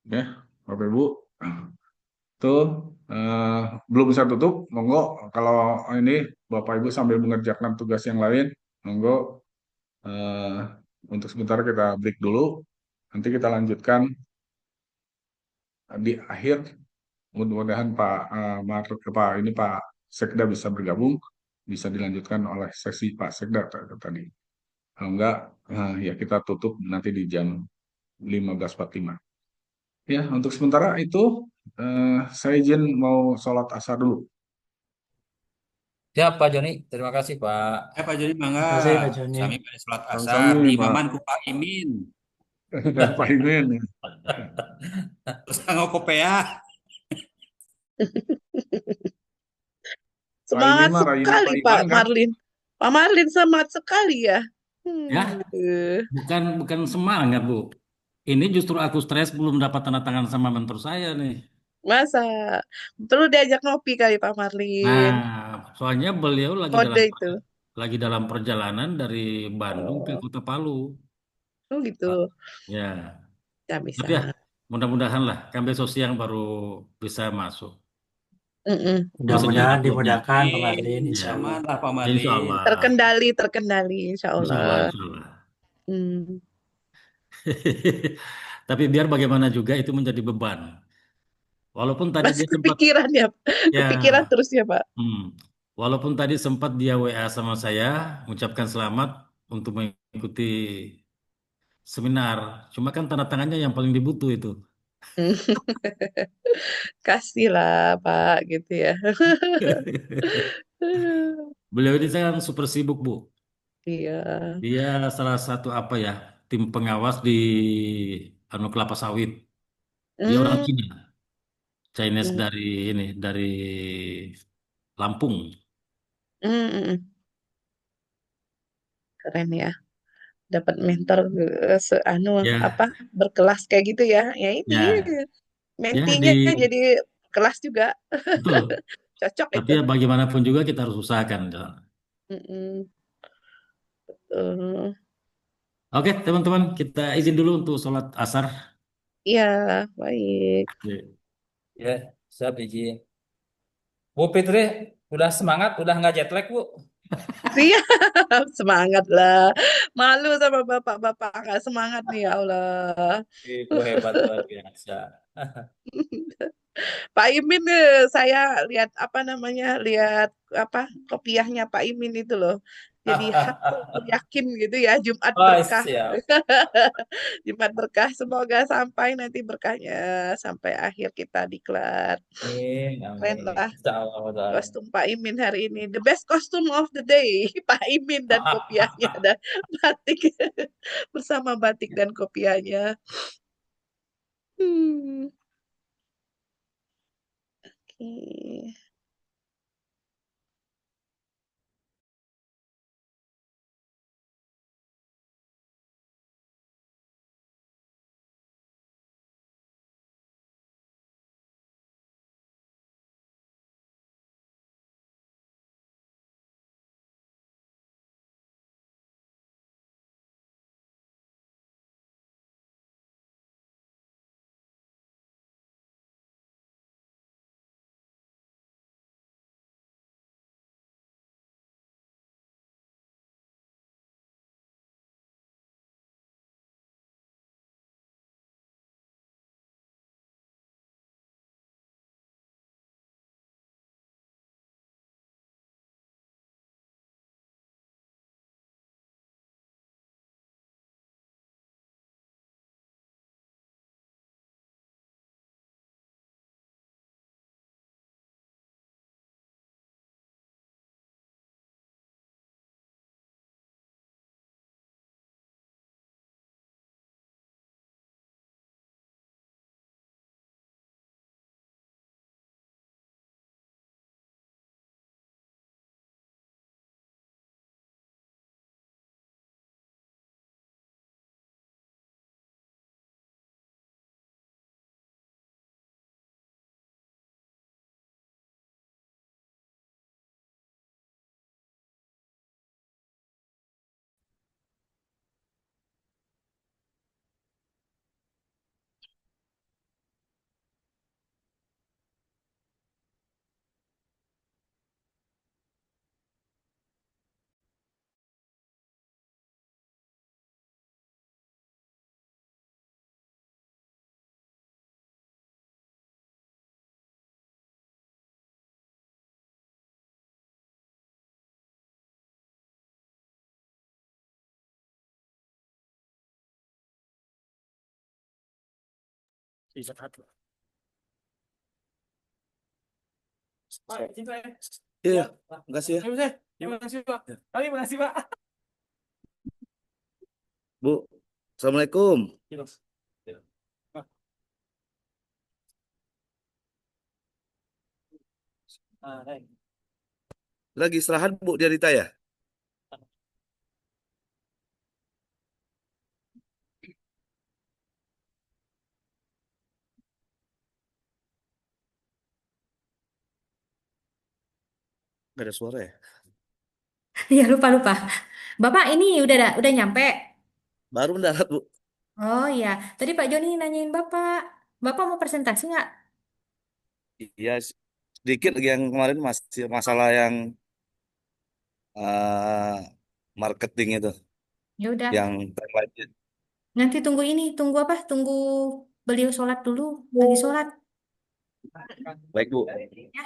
Ya, Bapak Ibu. Tuh, eh, belum bisa tutup. Monggo, kalau ini Bapak Ibu sambil mengerjakan tugas yang lain, monggo eh, untuk sementara kita break dulu. Nanti kita lanjutkan di akhir. Mudah-mudahan Pak ini Pak Sekda bisa bergabung, bisa dilanjutkan oleh sesi Pak Sekda tadi. Kalau enggak, ya kita tutup nanti di jam 15.45. Ya, untuk sementara itu saya izin mau sholat asar dulu. Siap Pak Joni, terima kasih Pak. Pak Joni mangga, Terima kasih Pak Joni. sami pada sholat asar Sami-sami di Pak imaman ku Pak Imin. Pak Imin. Terus nganggo kopea. Pak Imin Semangat mah rayina sekali Pak Pak Iman kan? Marlin. Pak Marlin semangat sekali ya. Ya, Eh, bukan semangat, Bu. Ini justru aku stres belum dapat tanda tangan sama mentor saya nih. Masa perlu diajak ngopi kali Pak Marlin. Nah, soalnya beliau Kode itu. lagi dalam perjalanan dari Bandung ke Oh, Kota Palu. oh gitu. Ya, Ya tapi ya bisa. mudah-mudahan lah kan besok siang baru bisa masuk. Mm-mm. Bisa Amin. Mudah-mudahan dijadwalnya. dimudahkan Pak Marlin, Ya, insya Allah. Aman lah Pak insya Marlin. Allah, Terkendali, terkendali, insya insya Allah, Allah. insya Allah. Hmm. Tapi biar bagaimana juga itu menjadi beban. Walaupun tadi Masih dia sempat, kepikiran ya, ya, kepikiran terus ya Pak. hmm, walaupun tadi sempat dia WA sama saya, mengucapkan selamat untuk mengikuti seminar. Cuma kan tanda tangannya yang paling dibutuh itu. Kasihlah Pak gitu ya. Beliau ini kan super sibuk, Bu. Iya. Dia salah satu apa ya, tim pengawas di Kelapa Sawit. Dia orang Hmm. Cina, Chinese Hmm. dari Lampung. Hmm. Hmm. Keren ya. Dapat mentor anu apa Ya, berkelas kayak gitu ya. Ya ini ya, ya mentinya jadi kelas juga. betul. Cocok Tapi itu. ya bagaimanapun juga kita harus usahakan. Mm-mm. Oke, teman-teman, kita izin dulu untuk sholat asar. Iya, baik. Oke. Ya, siap izin. Bu Fitri, udah semangat, udah nggak jet lag Bu? Siap, semangat lah. Malu sama bapak-bapak nggak semangat nih ya Allah. Ibu hebat luar biasa. Pak Imin saya lihat apa namanya, lihat apa kopiahnya Pak Imin itu loh. Jadi hafal yakin gitu ya Jumat Oh, berkah. siap. Jumat berkah semoga sampai nanti berkahnya sampai akhir kita diklat. Amin, Keren amin. lah Insya Allah. kostum Pak Imin hari ini. The best costume of the day. Pak Imin dan kopiahnya dan batik bersama batik dan kopiahnya. Hmm. Oke. Istirahat. Iya, makasih ya. Terima kasih Pak. Kami makasih Pak. Bu, Assalamualaikum. Lagi istirahat Bu di Rita ya? Gak ada suara ya? Ya lupa lupa. Bapak ini udah nyampe. Baru mendarat Bu. Oh iya, tadi Pak Joni nanyain Bapak. Bapak mau presentasi nggak? Iya, sedikit lagi yang kemarin masih masalah yang eh, marketing itu, Ya udah, yang tagline-nya. nanti tunggu ini, tunggu apa? Tunggu beliau sholat dulu. Lagi sholat. Baik Bu. Ya.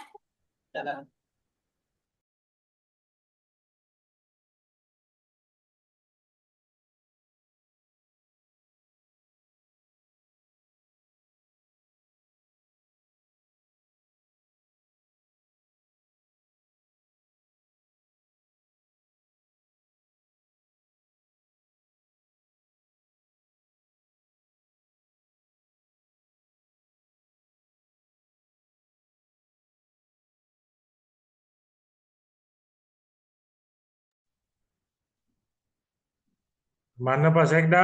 Mana Pak Sekda?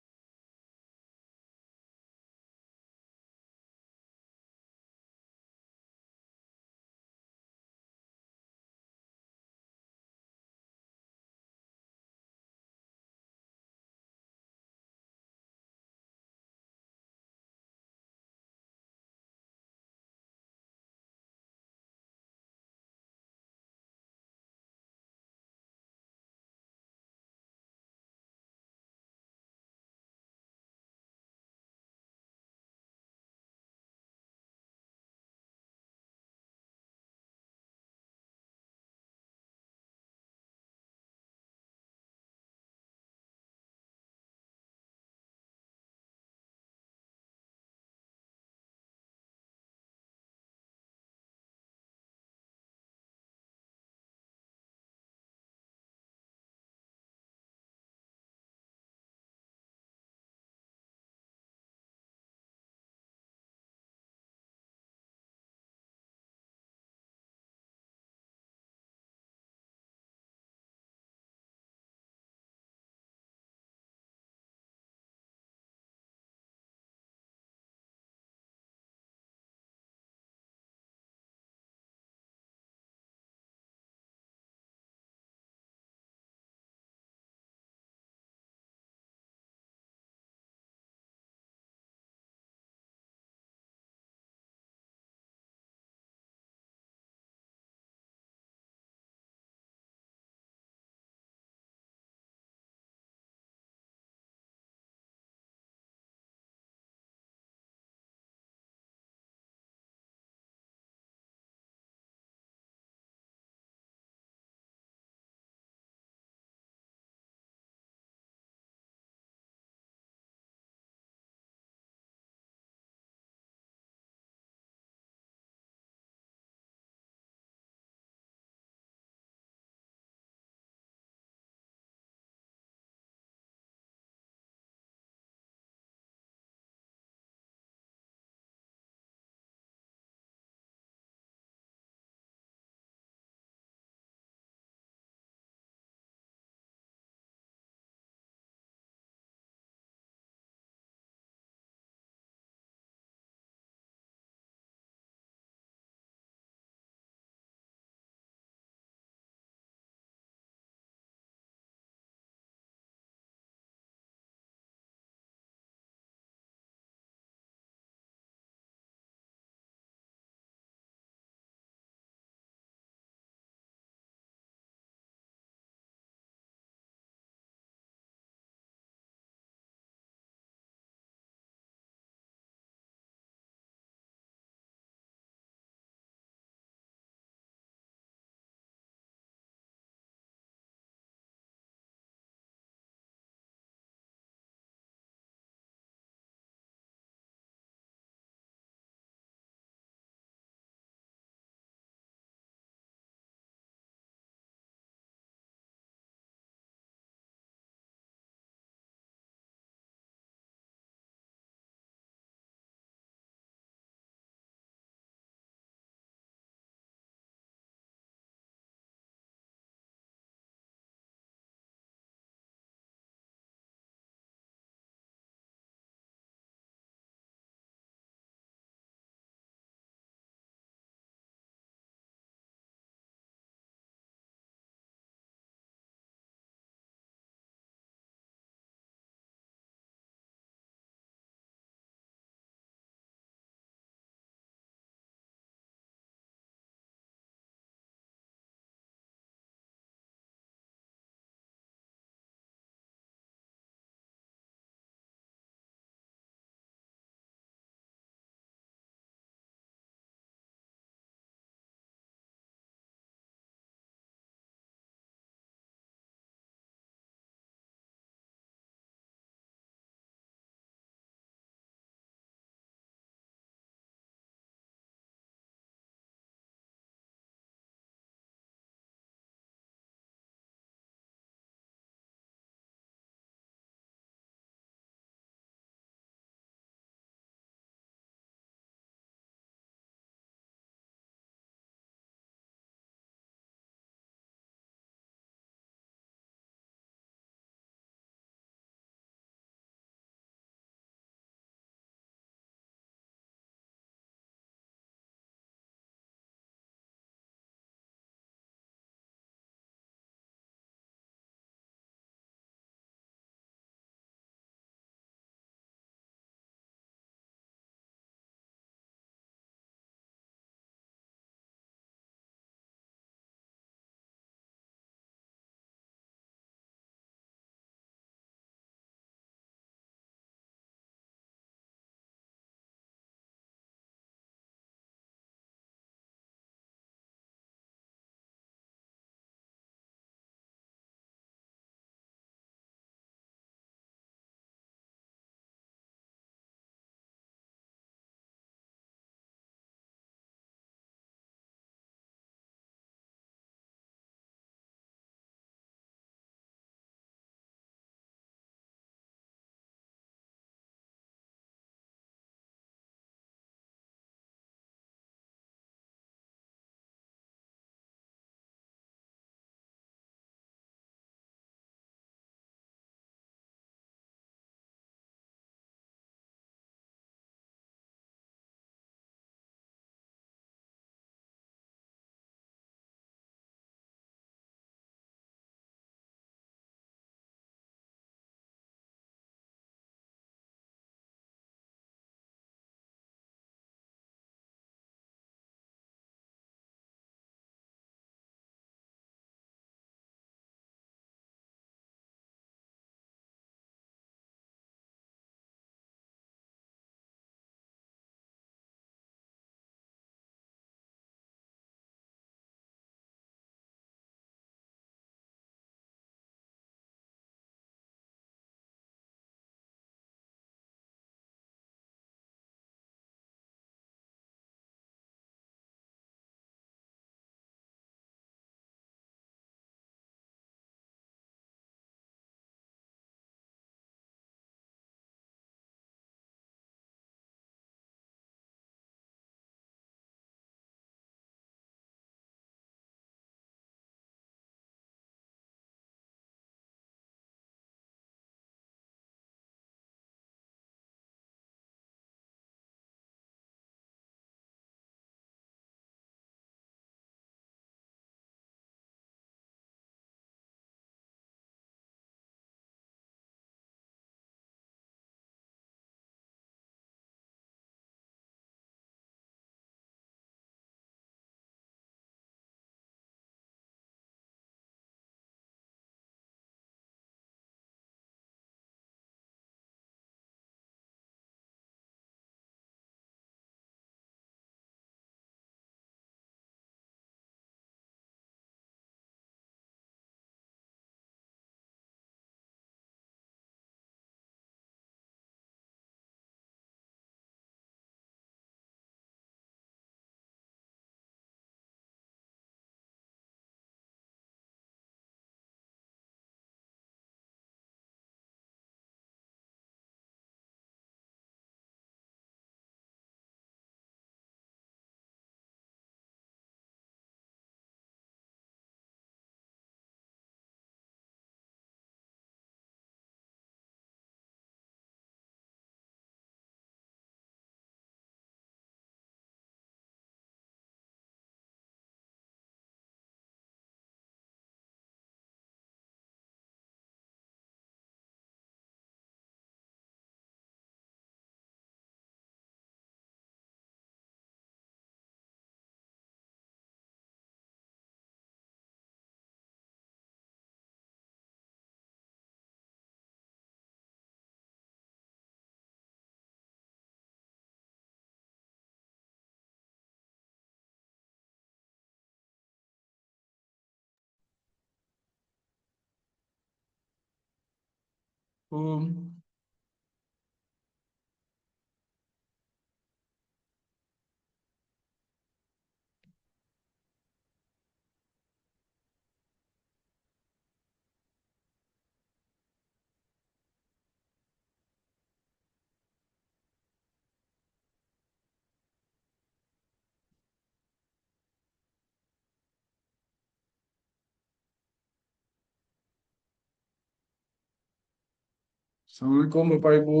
Assalamualaikum Bapak Ibu.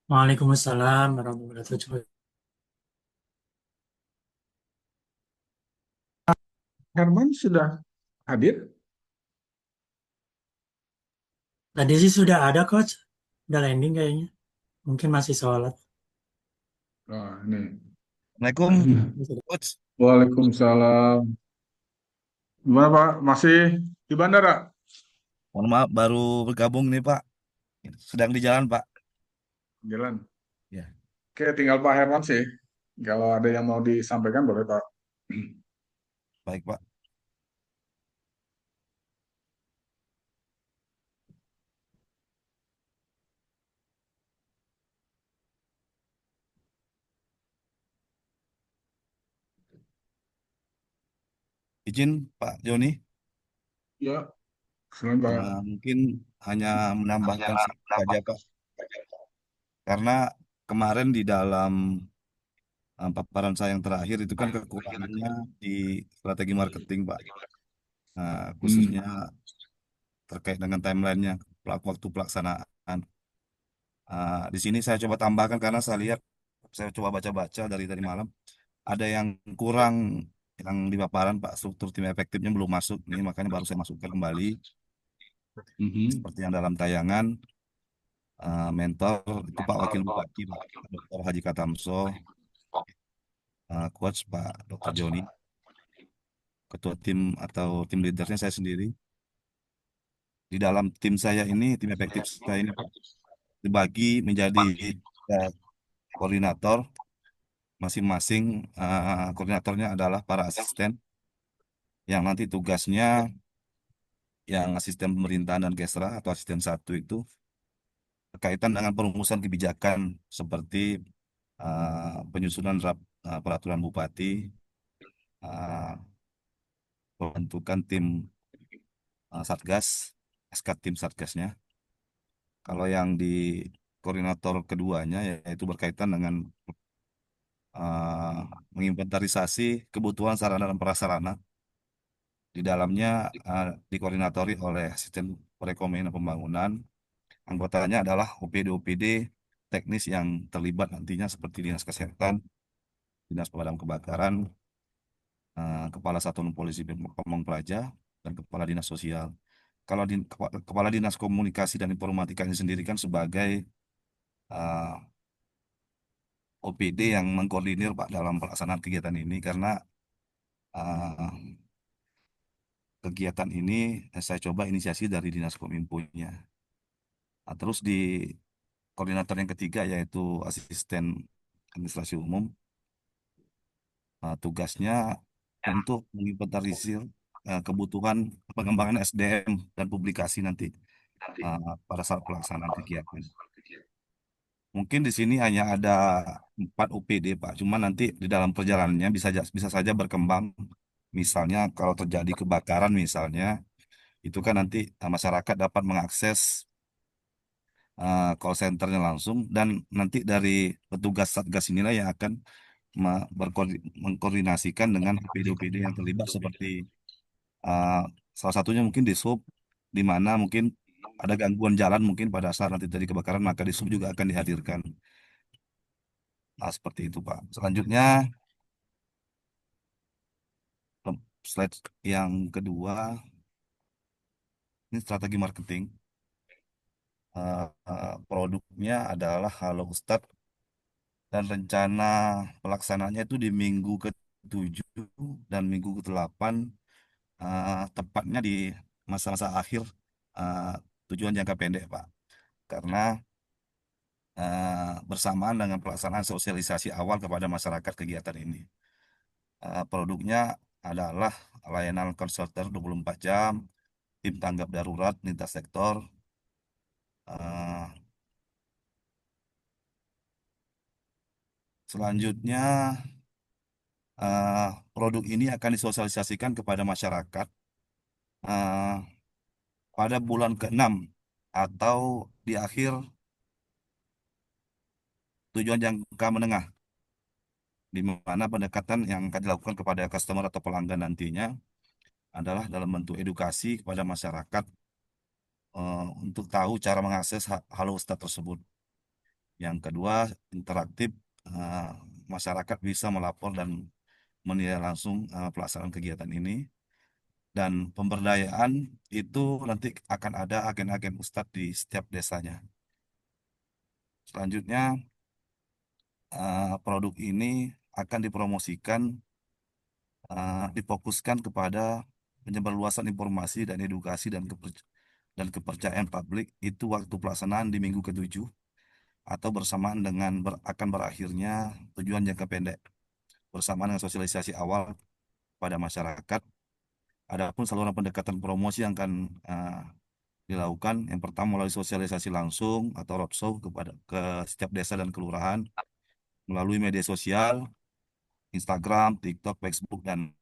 Waalaikumsalam warahmatullahi wabarakatuh. Herman sudah hadir? Tadi sih sudah ada coach, udah landing kayaknya. Mungkin masih sholat. Nah, ini. Assalamualaikum, Sudah. Coach. Waalaikumsalam. Gimana Pak? Masih di bandara? Mohon maaf, baru bergabung nih Pak. Sedang di jalan Pak. Jalan. Ya, Oke, tinggal Pak Herman sih. Kalau ada yang mau disampaikan boleh Pak. baik Pak. Izin Pak Joni, Ya, selamat Pak. mungkin hanya menambahkan sedikit saja Pak. Karena kemarin di dalam paparan saya yang terakhir itu kan kekurangannya di strategi marketing Pak. Hmm. Khususnya terkait dengan timelinenya, waktu pelaksanaan. Di sini saya coba tambahkan karena saya lihat, saya coba baca-baca dari malam, ada yang kurang yang di paparan Pak, struktur tim efektifnya belum masuk. Ini makanya baru saya masukkan kembali Mhm. seperti yang dalam tayangan. Mentor itu Pak Wakil Bupati Pak Dr. Haji Katamso, coach Pak Dr. Joni, ketua tim atau tim leadernya saya sendiri. Di dalam tim saya ini, tim efektif saya ini Pak, dibagi menjadi tiga koordinator. Masing-masing koordinatornya adalah para asisten yang nanti tugasnya yang asisten pemerintahan dan Kesra atau asisten satu itu berkaitan dengan perumusan kebijakan seperti penyusunan peraturan bupati, uh, pembentukan tim satgas, SK tim satgasnya. Kalau yang di koordinator keduanya yaitu berkaitan dengan uh, menginventarisasi kebutuhan sarana dan prasarana. Di dalamnya dikoordinatori oleh asisten perekonomian dan pembangunan. Anggotanya adalah OPD-OPD teknis yang terlibat nantinya seperti Dinas Kesehatan, Dinas Pemadam Kebakaran, Kepala Satuan Polisi Pamong Praja, dan Kepala Dinas Sosial. Kalau Kepala Dinas Komunikasi dan Informatika ini sendiri kan sebagai uh, OPD yang mengkoordinir Pak dalam pelaksanaan kegiatan ini karena uh, kegiatan ini saya coba inisiasi dari Dinas Kominfo-nya. Terus di koordinator yang ketiga yaitu asisten administrasi umum, tugasnya untuk menginventarisir kebutuhan pengembangan SDM dan publikasi nanti pada saat pelaksanaan kegiatan. Mungkin di sini hanya ada 4 OPD Pak, cuma nanti di dalam perjalanannya bisa saja berkembang. Misalnya kalau terjadi kebakaran misalnya, itu kan nanti masyarakat dapat mengakses call centernya langsung dan nanti dari petugas Satgas inilah yang akan mengkoordinasikan dengan OPD-OPD yang terlibat seperti uh, salah satunya mungkin di sub di mana mungkin ada gangguan jalan mungkin pada saat nanti terjadi kebakaran maka di sub juga akan dihadirkan. Nah, seperti itu Pak. Selanjutnya slide yang kedua ini strategi marketing. Produknya adalah Halo Ustadz dan rencana pelaksanaannya itu di minggu ke-7 dan minggu ke-8, tepatnya di masa-masa akhir uh, tujuan jangka pendek Pak karena bersamaan dengan pelaksanaan sosialisasi awal kepada masyarakat kegiatan ini. Produknya adalah layanan konsultan 24 jam, tim tanggap darurat lintas sektor. Eh, Selanjutnya, produk ini akan disosialisasikan kepada masyarakat eh, pada bulan ke-6 atau di akhir tujuan jangka menengah, di mana pendekatan yang akan dilakukan kepada customer atau pelanggan nantinya adalah dalam bentuk edukasi kepada masyarakat untuk tahu cara mengakses Halo Ustad tersebut. Yang kedua, interaktif, eh, masyarakat bisa melapor dan menilai langsung pelaksanaan kegiatan ini. Dan pemberdayaan itu nanti akan ada agen-agen Ustadz di setiap desanya. Selanjutnya, produk ini akan dipromosikan, difokuskan kepada penyebarluasan informasi dan edukasi dan kepercayaan publik itu waktu pelaksanaan di minggu ke-7 atau bersamaan dengan akan berakhirnya tujuan jangka pendek bersamaan dengan sosialisasi awal pada masyarakat. Adapun saluran pendekatan promosi yang akan dilakukan, yang pertama melalui sosialisasi langsung atau roadshow ke setiap desa dan kelurahan melalui media sosial, Instagram, TikTok, Facebook, dan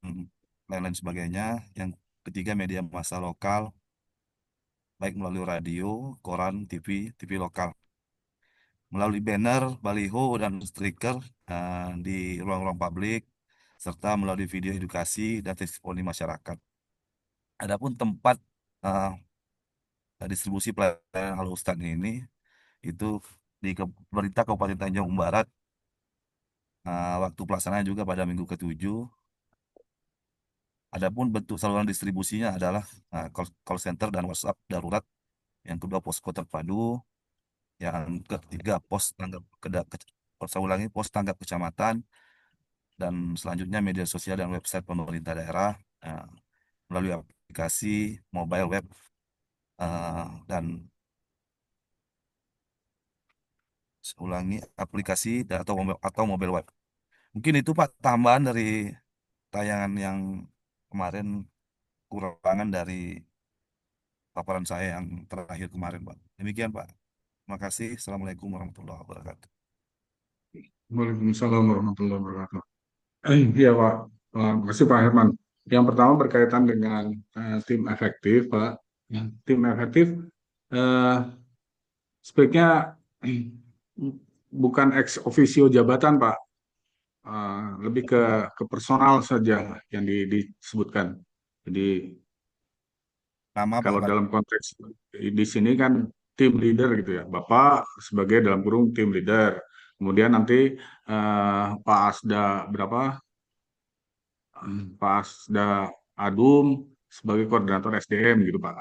lain-lain sebagainya. Yang ketiga, media massa lokal, baik melalui radio, koran, TV lokal, melalui banner, baliho, dan stiker di ruang-ruang publik, serta melalui video edukasi dan testimoni masyarakat. Adapun tempat eh, distribusi pelayanan Halo Ustad ini itu di pemerintah Kabupaten Tanjung Barat, waktu pelaksanaan juga pada minggu ke-7. Adapun bentuk saluran distribusinya adalah call center dan WhatsApp darurat. Yang kedua, posko terpadu. Yang ketiga, pos tanggap saya ulangi, pos tanggap kecamatan. Dan selanjutnya media sosial dan website pemerintah daerah melalui aplikasi mobile web dan saya ulangi, aplikasi atau mobile web. Mungkin itu Pak tambahan dari tayangan yang kemarin, kurangan dari paparan saya yang terakhir kemarin, Pak. Demikian, Pak. Terima kasih. Assalamualaikum warahmatullahi wabarakatuh. Waalaikumsalam warahmatullahi wabarakatuh. Iya Pak, terima kasih Pak Herman. Yang pertama berkaitan dengan tim efektif Pak. Ya, tim efektif eh, sebaiknya bukan ex officio jabatan Pak. Lebih ke personal saja yang disebutkan. Jadi Nama Pak, kalau Pak. dalam konteks di sini kan tim leader gitu ya, Bapak sebagai dalam kurung tim leader. Kemudian nanti Pak Asda berapa? Pak Asda Adum sebagai koordinator SDM gitu Pak.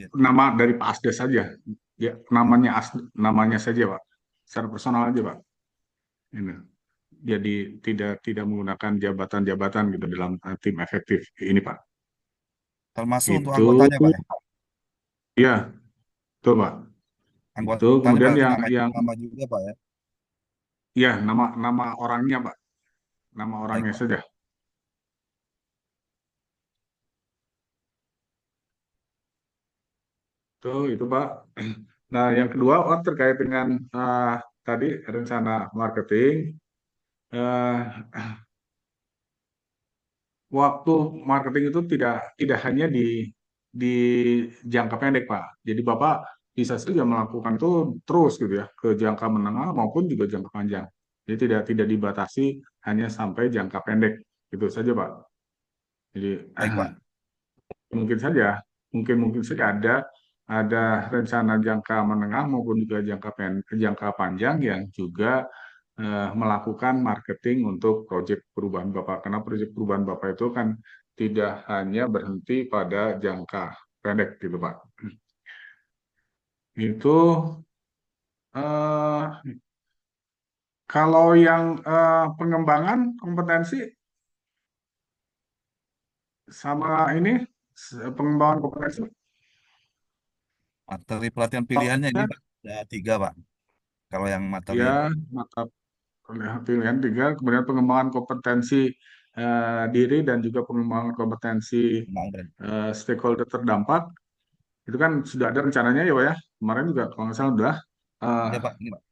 Ya. Nama dari Pak Asda saja, ya namanya saja Pak. Secara personal aja Pak. Ini. Jadi tidak menggunakan jabatan-jabatan gitu dalam tim efektif ini Pak. Termasuk untuk Itu anggotanya, Pak, ya. ya, betul Pak. Itu Anggotanya kemudian berarti yang nama juga, Pak, ya. ya nama orangnya Pak, nama Baik, orangnya Pak. saja. Itu Pak. Nah, yang kedua terkait dengan tadi rencana marketing. eh, Waktu marketing itu tidak hanya di jangka pendek, Pak. Jadi Bapak bisa saja melakukan itu terus gitu ya ke jangka menengah maupun juga jangka panjang. Jadi tidak dibatasi hanya sampai jangka pendek itu saja, Pak. Jadi Baik, Pak. mungkin saja ada rencana jangka menengah maupun juga jangka panjang yang juga melakukan marketing untuk proyek perubahan Bapak. Karena proyek perubahan Bapak itu kan tidak hanya berhenti pada jangka pendek gitu Pak. Itu eh, kalau yang pengembangan kompetensi sama ini pengembangan kompetensi. Materi pelatihan pilihannya ini, Pak, ada 3, Pak. Kalau yang materi Ya, mata pilihan tiga, kemudian pengembangan kompetensi diri dan juga pengembangan kompetensi stakeholder terdampak. Itu kan sudah ada rencananya ya Pak ya. Kemarin juga kalau nggak salah udah. Eh, Ya Pak, ini Pak.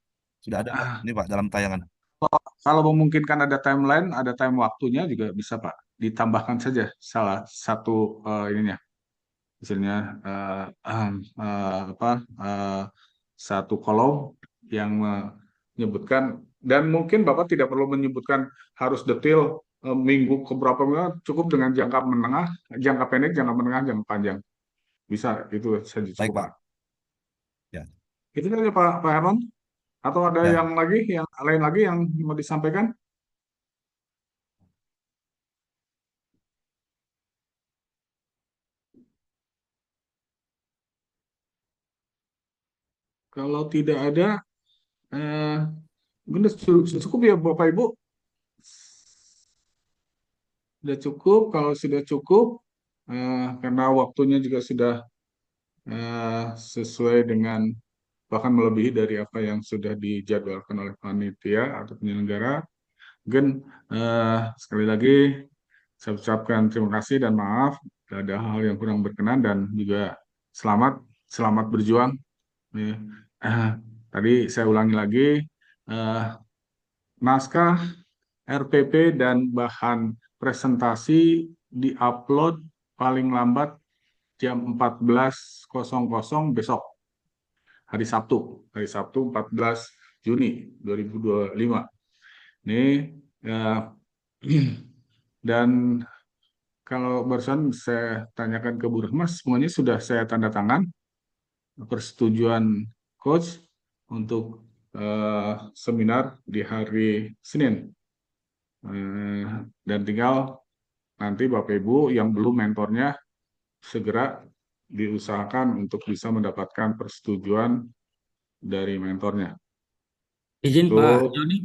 Sudah ada Pak. Ini Pak dalam tayangan. Kalau memungkinkan ada timeline, ada time waktunya juga bisa Pak. Ditambahkan saja salah satu ininya. Misalnya apa satu kolom yang menyebutkan, dan mungkin Bapak tidak perlu menyebutkan harus detail minggu ke berapa minggu, cukup dengan jangka menengah, jangka pendek, jangka menengah, jangka panjang. Bisa, itu saja Baik cukup Pak. Pak. Ya, Itu saja Pak Herman. Atau ada ya. yang lagi, yang lain lagi yang mau disampaikan? Kalau tidak ada, eh, mungkin sudah cukup ya Bapak Ibu. Sudah cukup. Kalau sudah cukup, karena waktunya juga sudah sesuai dengan bahkan melebihi dari apa yang sudah dijadwalkan oleh panitia atau penyelenggara. Mungkin sekali lagi saya ucapkan terima kasih dan maaf ada hal yang kurang berkenan, dan juga selamat selamat berjuang. Nih, tadi saya ulangi lagi, eh, naskah RPP dan bahan presentasi diupload paling lambat jam 14.00 besok, hari Sabtu 14 Juni 2025. Ini eh, dan kalau barusan saya tanyakan ke Bu Rahmas, semuanya sudah saya tanda tangan persetujuan coach untuk seminar di hari Senin. Dan tinggal nanti Bapak Ibu yang belum mentornya segera diusahakan untuk bisa mendapatkan persetujuan dari mentornya. Izin Itu Pak Joni.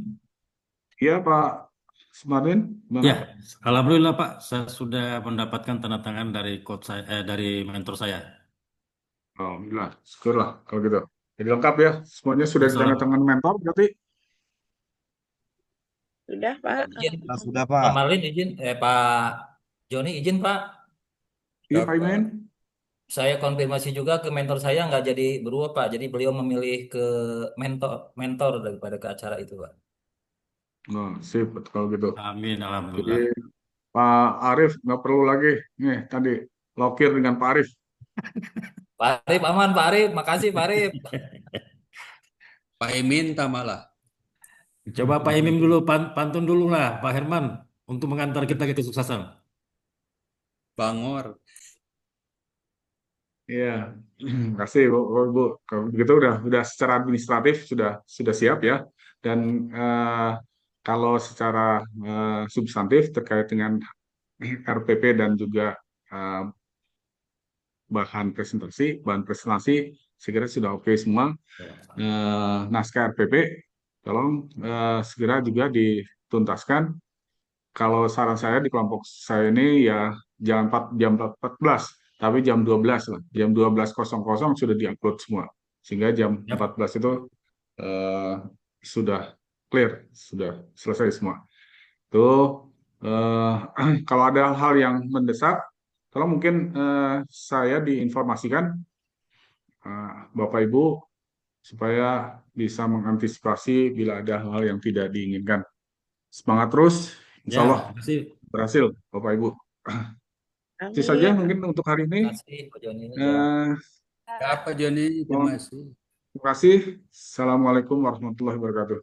iya Pak Sumarlin, gimana? Ya, alhamdulillah Pak, saya sudah mendapatkan tanda tangan dari coach saya, dari mentor saya. Alhamdulillah, syukurlah kalau gitu. Jadi lengkap ya, semuanya sudah Ya, salam. ditandatangan mentor berarti. Sudah, Pak. Izin, Sudah Pak Pak. Marlin izin, Pak Joni izin Pak. Iya Pak Imen. Saya konfirmasi juga ke mentor saya nggak jadi berdua Pak. Jadi beliau memilih ke mentor mentor daripada ke acara itu Pak. Nah, sip kalau gitu. Amin, Jadi alhamdulillah. Pak Arif nggak perlu lagi. Nih tadi lokir dengan Pak Arif. Pak Arif aman Pak Arif, makasih Pak Arif. Pak Emin tamalah. Coba Pak Imim dulu, pantun dulu lah Pak Herman untuk mengantar kita ke kesuksesan. Bangor. Iya, kasih Bu, Bu. Kalau begitu udah secara administratif sudah siap ya. Dan kalau secara substantif terkait dengan RPP dan juga eh, bahan presentasi, segera sudah oke semua. Naskah RPP, tolong segera juga dituntaskan. Kalau saran saya di kelompok saya ini ya jangan jam 14, tapi jam 12 lah. Jam 12.00 sudah diupload semua. Sehingga jam Yap. 14 itu eh, sudah clear, sudah selesai semua. Tuh, kalau ada hal yang mendesak, kalau mungkin saya diinformasikan Bapak Ibu supaya bisa mengantisipasi bila ada hal yang tidak diinginkan. Semangat terus, insya Ya, Allah terima kasih. berhasil, Bapak Ibu. Itu saja Amin. mungkin untuk hari ini. Terima kasih Pak Joni. Ya. Eh, Ya, Pak Joni, terima kasih. Terima kasih. Assalamualaikum warahmatullahi wabarakatuh.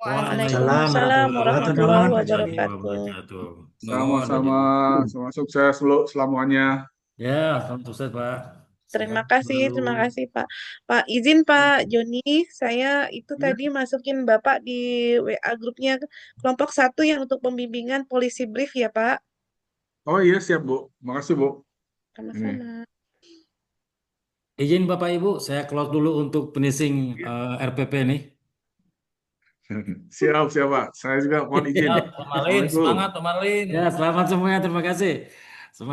Waalaikumsalam warahmatullahi wabarakatuh. Sama-sama, sama sukses semuanya. Ya, salam sukses Pak. Terima Sehat kasih, selalu. terima kasih Pak. Pak, izin Pak Joni, saya itu tadi masukin Bapak di WA grupnya kelompok 1 yang untuk pembimbingan polisi brief ya Pak. Oh iya siap Bu, makasih Bu. Sama-sama. Izin Bapak Ibu, saya close dulu untuk finishing RPP nih. Siap Pak. Saya juga mohon izin. Siap, Pak Marlin, Assalamualaikum. semangat Pak Marlin. Ya, selamat semuanya. Terima kasih. Semuanya.